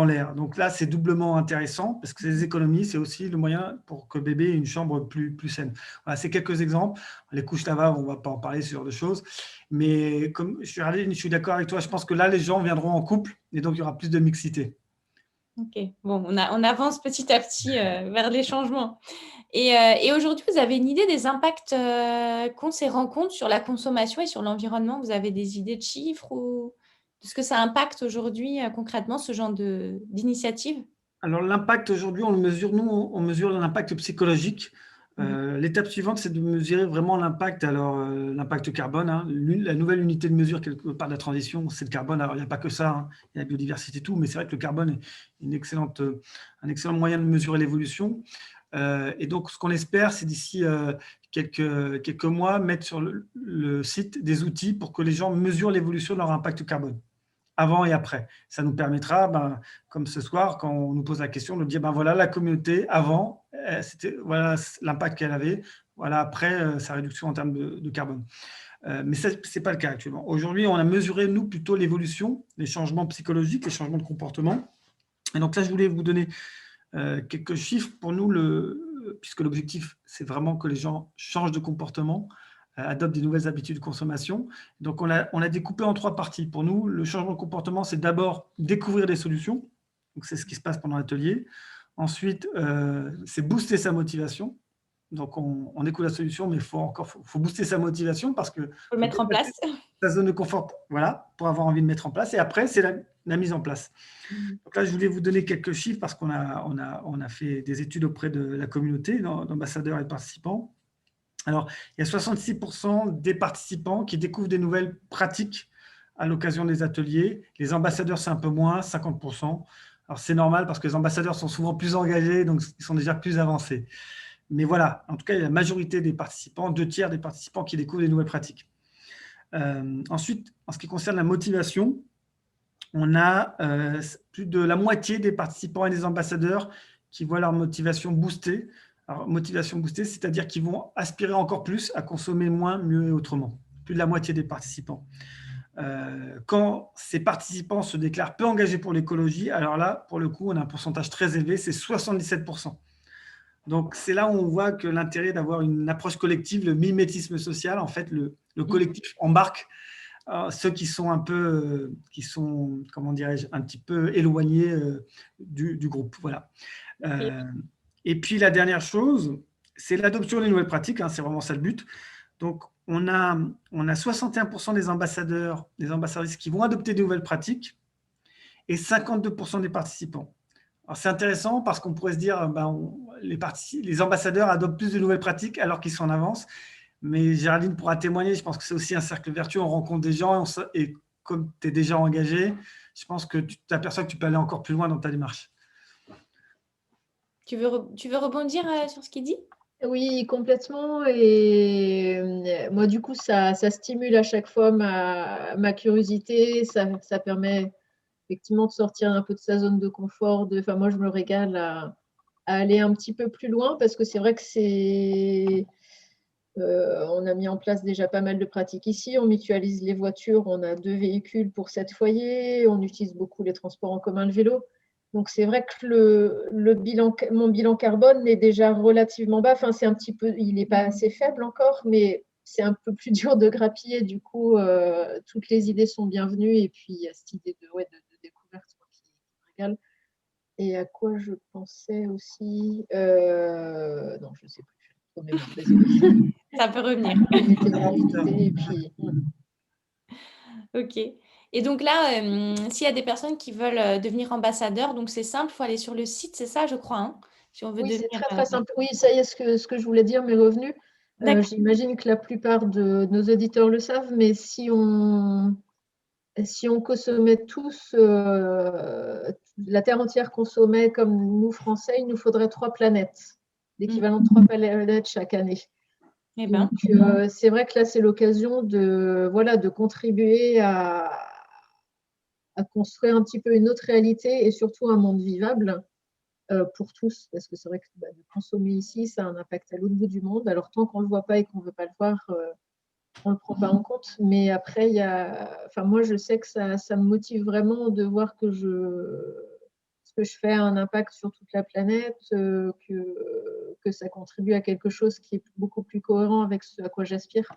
l'air. Donc là, c'est doublement intéressant parce que ces économies, c'est aussi le moyen pour que bébé ait une chambre plus saine. Voilà, c'est quelques exemples. Les couches lavables, on ne va pas en parler, ce genre de choses. Mais comme je suis d'accord avec toi, je pense que là, les gens viendront en couple et donc il y aura plus de mixité. Ok, bon, on avance petit à petit vers les changements. Et aujourd'hui, vous avez une idée des impacts qu'ont ces rencontres sur la consommation et sur l'environnement? Vous avez des idées de chiffres ou de ce que ça impacte aujourd'hui concrètement, ce genre d'initiative? Alors l'impact aujourd'hui, on le mesure, nous, on mesure l'impact psychologique. L'étape suivante, c'est de mesurer vraiment l'impact, l'impact carbone, hein. La nouvelle unité de mesure quelque part de la transition, c'est le carbone. Alors il n'y a pas que ça, hein. Il y a la biodiversité et tout, mais c'est vrai que le carbone est un excellent moyen de mesurer l'évolution. Et donc ce qu'on espère, c'est d'ici quelques mois, mettre sur le site des outils pour que les gens mesurent l'évolution de leur impact carbone, avant et après. Ça nous permettra, comme ce soir, quand on nous pose la question, de dire, voilà, la communauté, avant, voilà l'impact qu'elle avait, voilà après, sa réduction en termes de carbone. Mais ce n'est pas le cas actuellement. Aujourd'hui, on a mesuré, nous, plutôt l'évolution, les changements psychologiques, les changements de comportement. Et donc là, je voulais vous donner quelques chiffres pour nous, puisque l'objectif, c'est vraiment que les gens changent de comportement, adoptent des nouvelles habitudes de consommation. Donc, on a découpé en 3 parties. Pour nous, le changement de comportement, c'est d'abord découvrir des solutions. Donc, c'est ce qui se passe pendant l'atelier. Ensuite, c'est booster sa motivation. Donc, on découvre la solution, mais il faut booster sa motivation parce que… Il faut le mettre en place. Sa zone de confort, voilà, pour avoir envie de mettre en place. Et après, c'est la mise en place. Donc là, je voulais vous donner quelques chiffres parce qu'on a fait des études auprès de la communauté, d'ambassadeurs et de participants. Alors, il y a 66% des participants qui découvrent des nouvelles pratiques à l'occasion des ateliers. Les ambassadeurs, c'est un peu moins, 50%. Alors, c'est normal parce que les ambassadeurs sont souvent plus engagés, donc ils sont déjà plus avancés. Mais voilà, en tout cas, il y a la majorité des participants, 2/3 des participants qui découvrent des nouvelles pratiques. Ensuite, en ce qui concerne la motivation, on a plus de la moitié des participants et des ambassadeurs qui voient leur motivation boostée. Alors, motivation boostée, c'est-à-dire qu'ils vont aspirer encore plus à consommer moins, mieux et autrement. Plus de la moitié des participants. Quand ces participants se déclarent peu engagés pour l'écologie, alors là, pour le coup, on a un pourcentage très élevé, c'est 77%. Donc, c'est là où on voit que l'intérêt d'avoir une approche collective, le mimétisme social, en fait, le collectif embarque ceux qui sont comment dirais-je, un petit peu éloignés du groupe. Voilà. Et puis, la dernière chose, c'est l'adoption des nouvelles pratiques, hein, c'est vraiment ça le but. Donc, on a 61% des ambassadeurs, des ambassadrices qui vont adopter des nouvelles pratiques et 52% des participants. Alors, c'est intéressant parce qu'on pourrait se dire les ambassadeurs adoptent plus de nouvelles pratiques alors qu'ils sont en avance. Mais Géraldine pourra témoigner, je pense que c'est aussi un cercle vertueux, on rencontre des gens et comme tu es déjà engagé, je pense que tu t'aperçois que tu peux aller encore plus loin dans ta démarche. Tu veux rebondir sur ce qu'il dit ? Oui, complètement. Et moi, du coup, ça stimule à chaque fois ma curiosité. Ça permet effectivement de sortir un peu de sa zone de confort. Moi, je me régale à aller un petit peu plus loin parce que c'est vrai que on a mis en place déjà pas mal de pratiques ici. On mutualise les voitures. On a 2 véhicules pour 7 foyers. On utilise beaucoup les transports en commun, le vélo. Donc, c'est vrai que mon bilan carbone est déjà relativement bas. Enfin, il n'est pas assez faible encore, mais c'est un peu plus dur de grappiller. Du coup, toutes les idées sont bienvenues. Et puis, il y a cette idée de découverte qui me régale. Et à quoi je pensais aussi non, je ne sais plus. Désolée. Ça peut revenir. Et puis… Ok. Et donc là, s'il y a des personnes qui veulent devenir ambassadeurs, donc c'est simple, il faut aller sur le site, c'est ça, je crois, hein, si on veut Oui, devenir. c'est très, très simple. Oui, ça y est, ce que je voulais dire m'est revenu. J'imagine que la plupart de nos auditeurs le savent, mais si on consommait tous, la Terre entière consommait comme nous, Français, il nous faudrait 3 planètes, l'équivalent de 3 planètes chaque année. Eh ben. Donc, c'est vrai que là, c'est l'occasion de contribuer à construire un petit peu une autre réalité et surtout un monde vivable pour tous, parce que c'est vrai que de consommer ici, ça a un impact à l'autre bout du monde. Alors, tant qu'on ne le voit pas et qu'on ne veut pas le voir, on ne le prend pas en compte. Mais après, enfin, moi, je sais que ça me motive vraiment de voir ce que je fais a un impact sur toute la planète, que ça contribue à quelque chose qui est beaucoup plus cohérent avec ce à quoi j'aspire.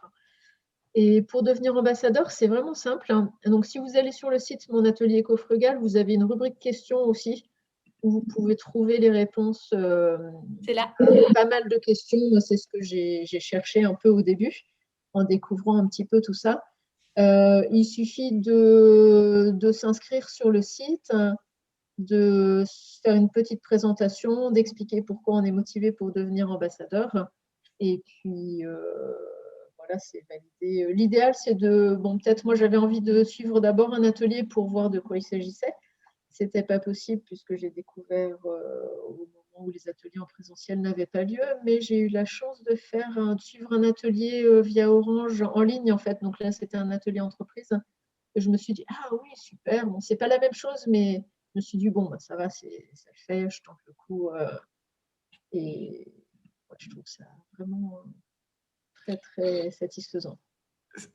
Et pour devenir ambassadeur, c'est vraiment simple, hein. Donc, si vous allez sur le site Mon Atelier Éco-Frugal, vous avez une rubrique questions aussi, où vous pouvez trouver les réponses. C'est là. Pas mal de questions. C'est ce que j'ai cherché un peu au début, en découvrant un petit peu tout ça. Il suffit de s'inscrire sur le site, de faire une petite présentation, d'expliquer pourquoi on est motivé pour devenir ambassadeur. Et puis, voilà, c'est validé. L'idéal, c'est peut-être moi j'avais envie de suivre d'abord un atelier pour voir de quoi il s'agissait. C'était pas possible puisque j'ai découvert au moment où les ateliers en présentiel n'avaient pas lieu, mais j'ai eu la chance de suivre un atelier via Orange en ligne en fait. Donc là, c'était un atelier entreprise. Et je me suis dit, ah oui, super. Bon, c'est pas la même chose, mais je me suis dit, bon, bah, ça va, ça le fait, je tente le coup. Et ouais, je trouve ça vraiment très, très satisfaisant.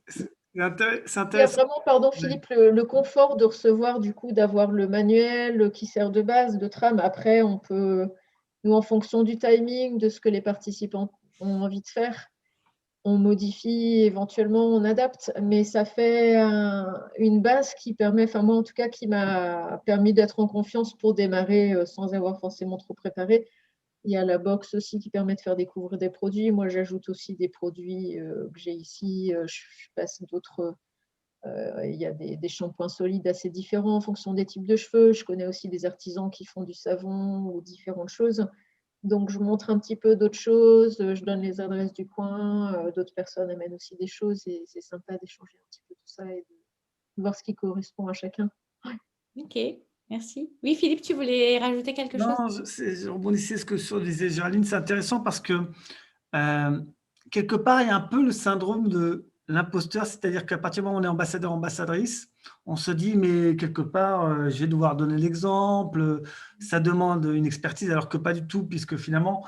C'est Il y a intéressant. vraiment, pardon Philippe, le confort de recevoir, du coup, d'avoir le manuel qui sert de base, de trame. Après, nous, en fonction du timing, de ce que les participants ont envie de faire, on modifie, éventuellement, on adapte. Mais ça fait une base qui permet, enfin moi en tout cas, qui m'a permis d'être en confiance pour démarrer sans avoir forcément trop préparé. Il y a la box aussi qui permet de faire découvrir des produits. Moi, j'ajoute aussi des produits que j'ai ici. Je passe d'autres. Il y a des shampoings solides assez différents en fonction des types de cheveux. Je connais aussi des artisans qui font du savon ou différentes choses. Donc, je montre un petit peu d'autres choses. Je donne les adresses du coin. D'autres personnes amènent aussi des choses. Et c'est sympa d'échanger un petit peu tout ça et de voir ce qui correspond à chacun. Ok, merci. Oui, Philippe, tu voulais rajouter quelque chose? Non, je rebondissais sur ce que disait Géraldine, c'est intéressant parce que euh, quelque part, il y a un peu le syndrome de l'imposteur, c'est-à-dire qu'à partir du moment où on est ambassadeur, ambassadrice, on se dit, mais quelque part, je vais devoir donner l'exemple, ça demande une expertise, alors que pas du tout, puisque finalement,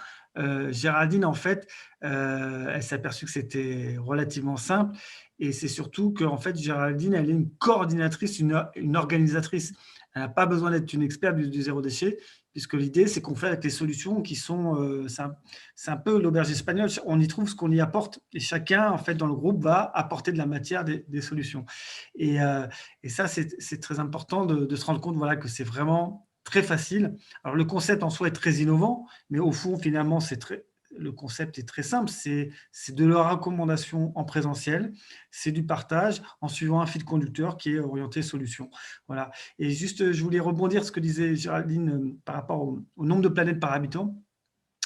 Géraldine, en fait, elle s'est aperçue que c'était relativement simple, et c'est surtout qu'en fait, Géraldine, elle est une coordinatrice, une organisatrice. Elle n'a pas besoin d'être une experte du zéro déchet, puisque l'idée, c'est qu'on fait avec les solutions qui sont, c'est un peu l'auberge espagnole, on y trouve ce qu'on y apporte, et chacun, en fait, dans le groupe, va apporter de la matière, des solutions. Et ça, c'est très important de se rendre compte, voilà, que c'est vraiment très facile. Alors, le concept en soi est très innovant, mais au fond, finalement, le concept est très simple, c'est de la recommandation en présentiel, c'est du partage en suivant un fil conducteur qui est orienté solution. Voilà. Et juste, je voulais rebondir sur ce que disait Géraldine par rapport au nombre de planètes par habitant.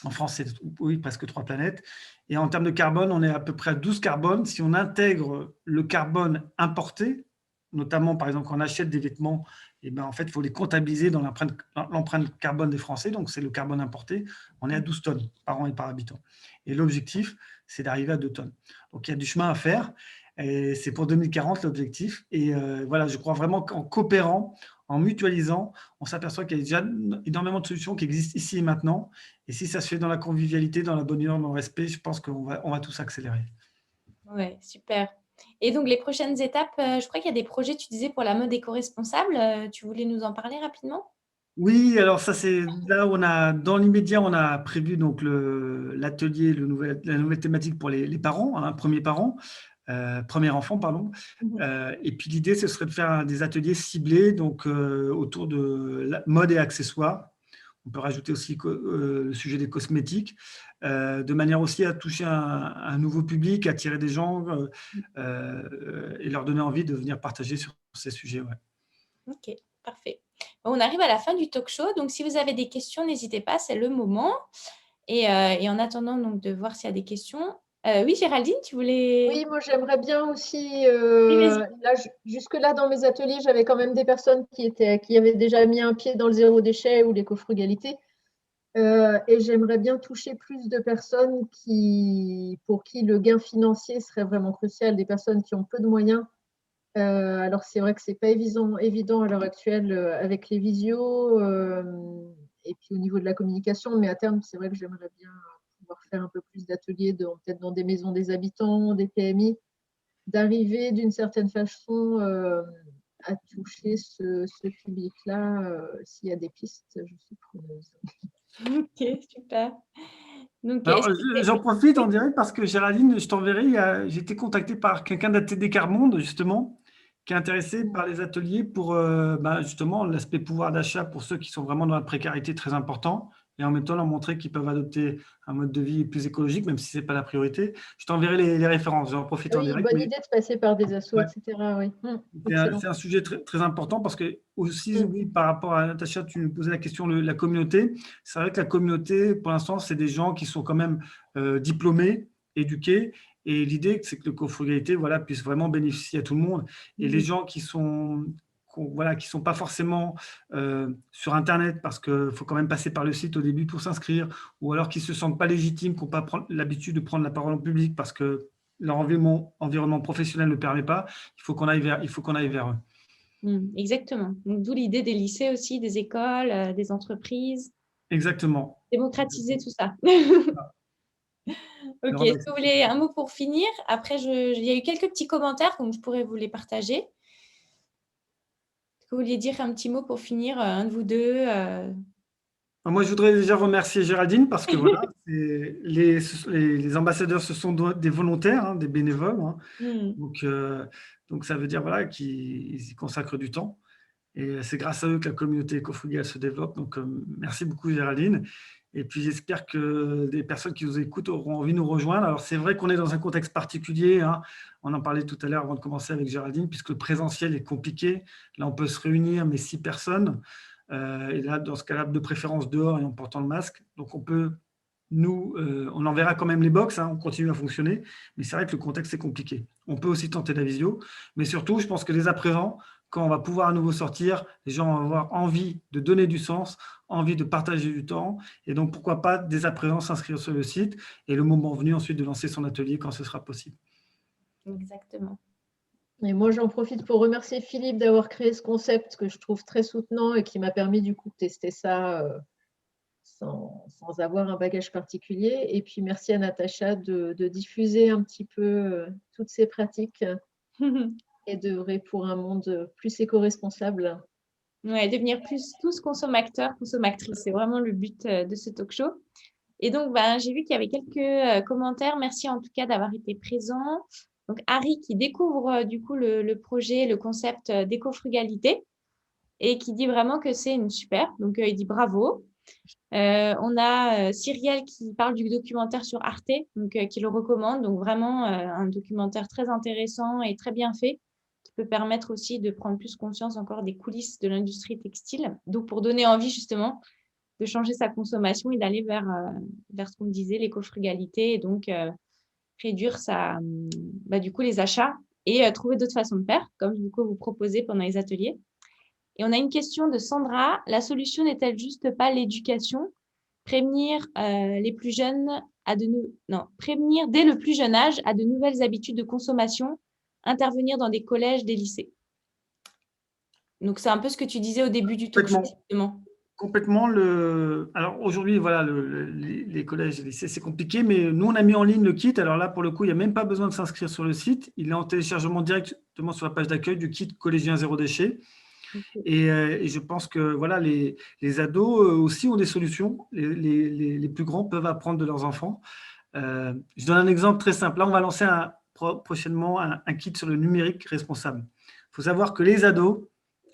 En France, c'est oui, presque 3 planètes. Et en termes de carbone, on est à peu près à 12 carbones. Si on intègre le carbone importé, notamment, par exemple, quand on achète des vêtements, et ben, en fait, il faut les comptabiliser dans l'empreinte carbone des Français, donc c'est le carbone importé. On est à 12 tonnes par an et par habitant. Et l'objectif, c'est d'arriver à 2 tonnes. Donc, il y a du chemin à faire. Et c'est pour 2040 l'objectif. Et voilà, je crois vraiment qu'en coopérant, en mutualisant, on s'aperçoit qu'il y a déjà énormément de solutions qui existent ici et maintenant. Et si ça se fait dans la convivialité, dans la bonne humeur, dans le respect, je pense on va tous accélérer. Ouais, super. Et donc, les prochaines étapes, je crois qu'il y a des projets, tu disais, pour la mode éco-responsable. Tu voulais nous en parler rapidement? Oui, alors ça c'est là où dans l'immédiat on a prévu donc l'atelier, la nouvelle thématique pour les parents, hein, premiers parents, premier enfant pardon. Et puis l'idée ce serait de faire des ateliers ciblés donc autour de la mode et accessoires. On peut rajouter aussi le sujet des cosmétiques, de manière aussi à toucher un nouveau public, attirer des gens et leur donner envie de venir partager sur ces sujets. Ouais. Ok, parfait. Bon, on arrive à la fin du talk show, donc si vous avez des questions, n'hésitez pas, c'est le moment. Et en attendant donc, de voir s'il y a des questions. Oui, Géraldine, tu voulais… Oui, moi j'aimerais bien aussi, Oui, vas-y. là, jusque-là dans mes ateliers, j'avais quand même des personnes qui avaient déjà mis un pied dans le zéro déchet ou l'écofrugalité. Et j'aimerais bien toucher plus de personnes pour qui le gain financier serait vraiment crucial, des personnes qui ont peu de moyens. Alors c'est vrai que c'est pas évident à l'heure actuelle avec les visios et puis au niveau de la communication, mais à terme, c'est vrai que j'aimerais bien pouvoir faire un peu plus d'ateliers, peut-être dans des maisons des habitants, des PMI, d'arriver d'une certaine façon à toucher ce public-là. S'il y a des pistes, je suis preneuse. Ok, super. Donc, Alors, est-ce que j'en profite en direct parce que Géraldine, je t'enverrai, j'ai été contacté par quelqu'un d'ATD Carmonde, justement, qui est intéressé par les ateliers pour justement l'aspect pouvoir d'achat pour ceux qui sont vraiment dans la précarité très important et en même temps leur montrer qu'ils peuvent adopter un mode de vie plus écologique, même si ce n'est pas la priorité. Je t'enverrai les références, j'en profite en Oui, direct. bonne Mais idée de passer par des assos, ouais, etc. Oui, excellent. c'est un sujet très important parce que aussi, Mm. oui, par rapport à Natacha, tu nous posais la question de la communauté. C'est vrai que la communauté, pour l'instant, c'est des gens qui sont quand même diplômés, éduqués. Et l'idée, c'est que le cofrugalité, voilà, puisse vraiment bénéficier à tout le monde. Et les gens voilà, qui sont pas forcément sur Internet parce qu'il faut quand même passer par le site au début pour s'inscrire, ou alors qui se sentent pas légitimes, qui n'ont pas l'habitude de prendre la parole en public parce que leur environnement professionnel ne le permet pas, il faut qu'on aille vers eux. Exactement. Donc, d'où l'idée des lycées aussi, des écoles, des entreprises, Exactement. démocratiser tout ça. Ok, Le est-ce que vous voulez un mot pour finir? Après, il y a eu quelques petits commentaires, donc je pourrais vous les partager. Est-ce que vous vouliez dire un petit mot pour finir, un de vous deux? Moi, je voudrais déjà remercier Géraldine parce que voilà, les ambassadeurs, ce sont des volontaires, hein, des bénévoles. Hein. Hmm. Donc, ça veut dire voilà, qu'ils y consacrent du temps. Et c'est grâce à eux que la communauté éco-frugale se développe. Donc, merci beaucoup, Géraldine. Et puis, j'espère que les personnes qui nous écoutent auront envie de nous rejoindre. Alors, c'est vrai qu'on est dans un contexte particulier. Hein. On en parlait tout à l'heure avant de commencer avec Géraldine, puisque le présentiel est compliqué. Là, on peut se réunir, mais 6 personnes. Et là, dans ce cas-là, de préférence dehors et en portant le masque. Donc, on enverra quand même les box, hein, on continue à fonctionner, mais c'est vrai que le contexte est compliqué. On peut aussi tenter la visio, mais surtout, je pense que dès à présent, quand on va pouvoir à nouveau sortir, les gens vont avoir envie de donner du sens, envie de partager du temps, et donc pourquoi pas dès à présent s'inscrire sur le site, et le moment venu ensuite de lancer son atelier quand ce sera possible. Exactement. Et moi, j'en profite pour remercier Philippe d'avoir créé ce concept que je trouve très soutenant et qui m'a permis du coup de tester ça sans avoir un bagage particulier. Et puis, merci à Natacha de diffuser un petit peu toutes ces pratiques et d'œuvrer pour un monde plus éco-responsable. Ouais, devenir plus tous consommateurs, consommatrices. C'est vraiment le but de ce talk show. Et donc, j'ai vu qu'il y avait quelques commentaires. Merci en tout cas d'avoir été présent. Donc, Harry qui découvre du coup le projet, le concept d'éco-frugalité et qui dit vraiment que c'est une super. Donc, il dit bravo. On a Cyrielle qui parle du documentaire sur Arte, donc qui le recommande. Donc, vraiment un documentaire très intéressant et très bien fait qui peut permettre aussi de prendre plus conscience encore des coulisses de l'industrie textile. Donc, pour donner envie justement de changer sa consommation et d'aller vers ce qu'on disait, l'éco-frugalité, et donc réduire du coup, les achats et trouver d'autres façons de faire, comme du coup vous proposez pendant les ateliers. Et on a une question de Sandra. La solution n'est-elle juste pas l'éducation? Prévenir les plus jeunes prévenir dès le plus jeune âge à de nouvelles habitudes de consommation, intervenir dans des collèges, des lycées. Donc c'est un peu ce que tu disais au début du talk show, justement. Complètement. Alors aujourd'hui, voilà, les collèges et les lycées, c'est compliqué, mais nous, on a mis en ligne le kit. Alors là, pour le coup, il n'y a même pas besoin de s'inscrire sur le site. Il est en téléchargement directement sur la page d'accueil du kit collégien zéro déchet. Et je pense que voilà, les ados aussi ont des solutions. Les plus grands peuvent apprendre de leurs enfants. Je donne un exemple très simple. Là, on va lancer prochainement un kit sur le numérique responsable. Il faut savoir que les ados,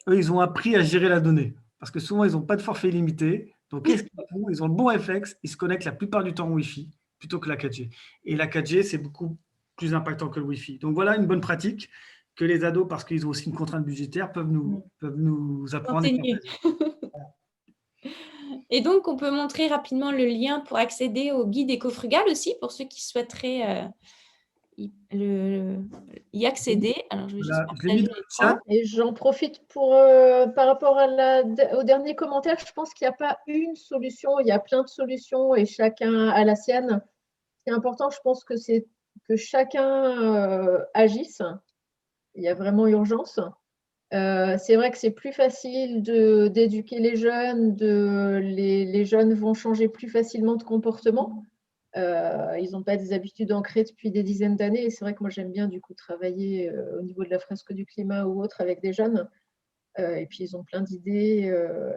eux, ils ont appris à gérer la donnée. Parce que souvent, ils n'ont pas de forfait limité. Donc, qu'est-ce qu'ils font? Ils ont le bon réflexe. Ils se connectent la plupart du temps au Wi-Fi plutôt que la 4G. Et la 4G, c'est beaucoup plus impactant que le Wi-Fi. Donc, voilà une bonne pratique que les ados, parce qu'ils ont aussi une contrainte budgétaire, peuvent nous apprendre. Et donc, on peut montrer rapidement le lien pour accéder au guide éco-frugal aussi, pour ceux qui souhaiteraient y accéder. Alors, je vais juste partager l'écran. Et j'en profite pour, par rapport au dernier commentaire, je pense qu'il n'y a pas une solution, il y a plein de solutions et chacun a la sienne. Ce qui est important, je pense que c'est que chacun agisse. Il y a vraiment urgence. C'est vrai que c'est plus facile d'éduquer les jeunes, les jeunes vont changer plus facilement de comportement. Ils n'ont pas des habitudes ancrées depuis des dizaines d'années. Et c'est vrai que moi, j'aime bien du coup travailler au niveau de la fresque du climat ou autre avec des jeunes. Et puis, ils ont plein d'idées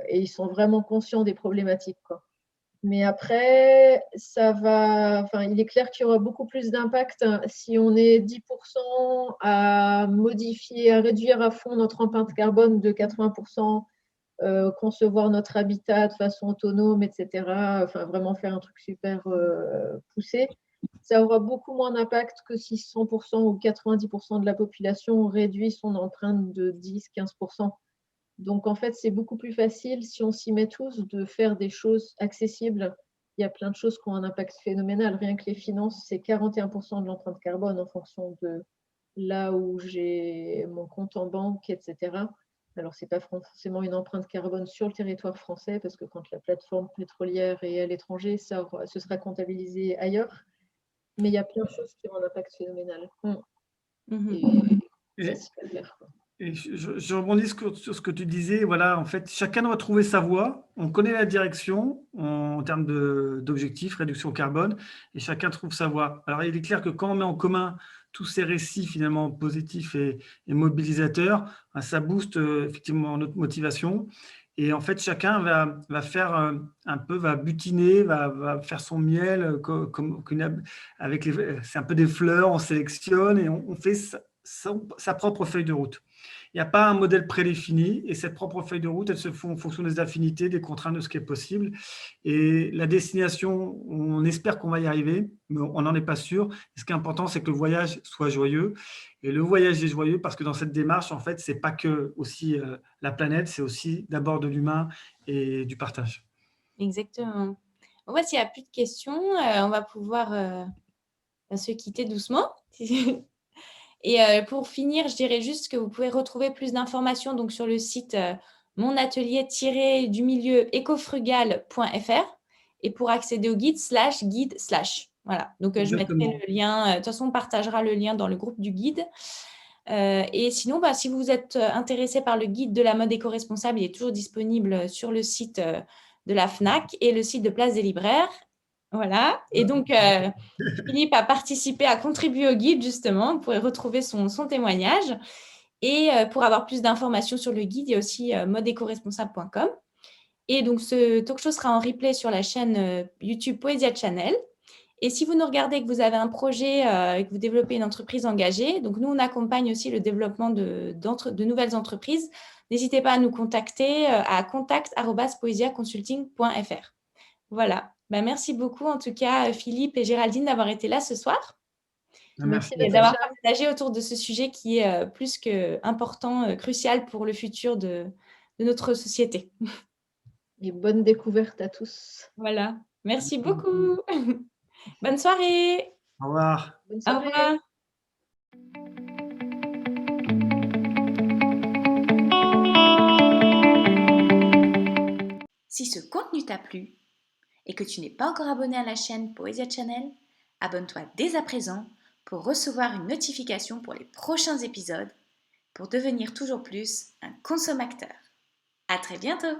et ils sont vraiment conscients des problématiques, quoi. Mais après, il est clair qu'il y aura beaucoup plus d'impact si on est 10% à modifier, à réduire à fond notre empreinte carbone de 80%, concevoir notre habitat de façon autonome, etc. Enfin, vraiment faire un truc super poussé. Ça aura beaucoup moins d'impact que si 100% ou 90% de la population réduit son empreinte de 10-15%. Donc, en fait, c'est beaucoup plus facile, si on s'y met tous, de faire des choses accessibles. Il y a plein de choses qui ont un impact phénoménal. Rien que les finances, c'est 41% de l'empreinte carbone en fonction de là où j'ai mon compte en banque, etc. Alors, ce n'est pas forcément une empreinte carbone sur le territoire français, parce que quand la plateforme pétrolière est à l'étranger, ce sera comptabilisé ailleurs. Mais il y a plein de choses qui ont un impact phénoménal. Et ça, Et, c'est clair, quoi. et je rebondis sur ce que tu disais. Voilà, en fait, chacun doit trouver sa voie. On connaît la direction en termes d'objectifs, réduction carbone, et chacun trouve sa voie. Alors, il est clair que quand on met en commun tous ces récits finalement positifs et mobilisateurs, ben, ça booste effectivement notre motivation. Et en fait, chacun va faire un peu, va butiner, va faire son miel, avec c'est un peu des fleurs, on sélectionne et on fait sa propre feuille de route. Il n'y a pas un modèle prédéfini et cette propre feuille de route, elle se fait en fonction des affinités, des contraintes, de ce qui est possible. Et la destination, on espère qu'on va y arriver, mais on n'en est pas sûr. Et ce qui est important, c'est que le voyage soit joyeux. Et le voyage est joyeux parce que dans cette démarche, en fait, c'est pas que aussi la planète, c'est aussi d'abord de l'humain et du partage. Exactement. Bon, bah, s'il n'y a plus de questions, on va pouvoir se quitter doucement. Et pour finir, je dirais juste que vous pouvez retrouver plus d'informations donc, sur le site monatelier-du-milieu-écofrugal.fr et pour accéder au guide /guide/. Voilà, donc je mettrai le lien. De toute façon, on partagera le lien dans le groupe du guide. Et sinon, bah, si vous êtes intéressé par le guide de la mode éco-responsable, il est toujours disponible sur le site de la FNAC et le site de Place des Libraires. Voilà. Et donc, Philippe a participé, a contribué au guide, justement. Vous pourrez retrouver son témoignage. Et pour avoir plus d'informations sur le guide, il y a aussi modeécoresponsable.com. Et donc, ce talk show sera en replay sur la chaîne YouTube Poesia Channel. Et si vous nous regardez et que vous avez un projet et que vous développez une entreprise engagée, donc nous, on accompagne aussi le développement de nouvelles entreprises. N'hésitez pas à nous contacter à contact@poesiaconsulting.fr. Voilà. Ben, merci beaucoup, en tout cas, Philippe et Géraldine, d'avoir été là ce soir. Merci, Et d'avoir Natacha. partagé autour de ce sujet qui est plus qu'important, crucial pour le futur de notre société. Et bonne découverte à tous. Voilà. Merci beaucoup. Bonne soirée. Au revoir. Bonne Au soirée. revoir. Si ce contenu t'a plu et que tu n'es pas encore abonné à la chaîne Poesia Channel, abonne-toi dès à présent pour recevoir une notification pour les prochains épisodes pour devenir toujours plus un consommateur. À très bientôt!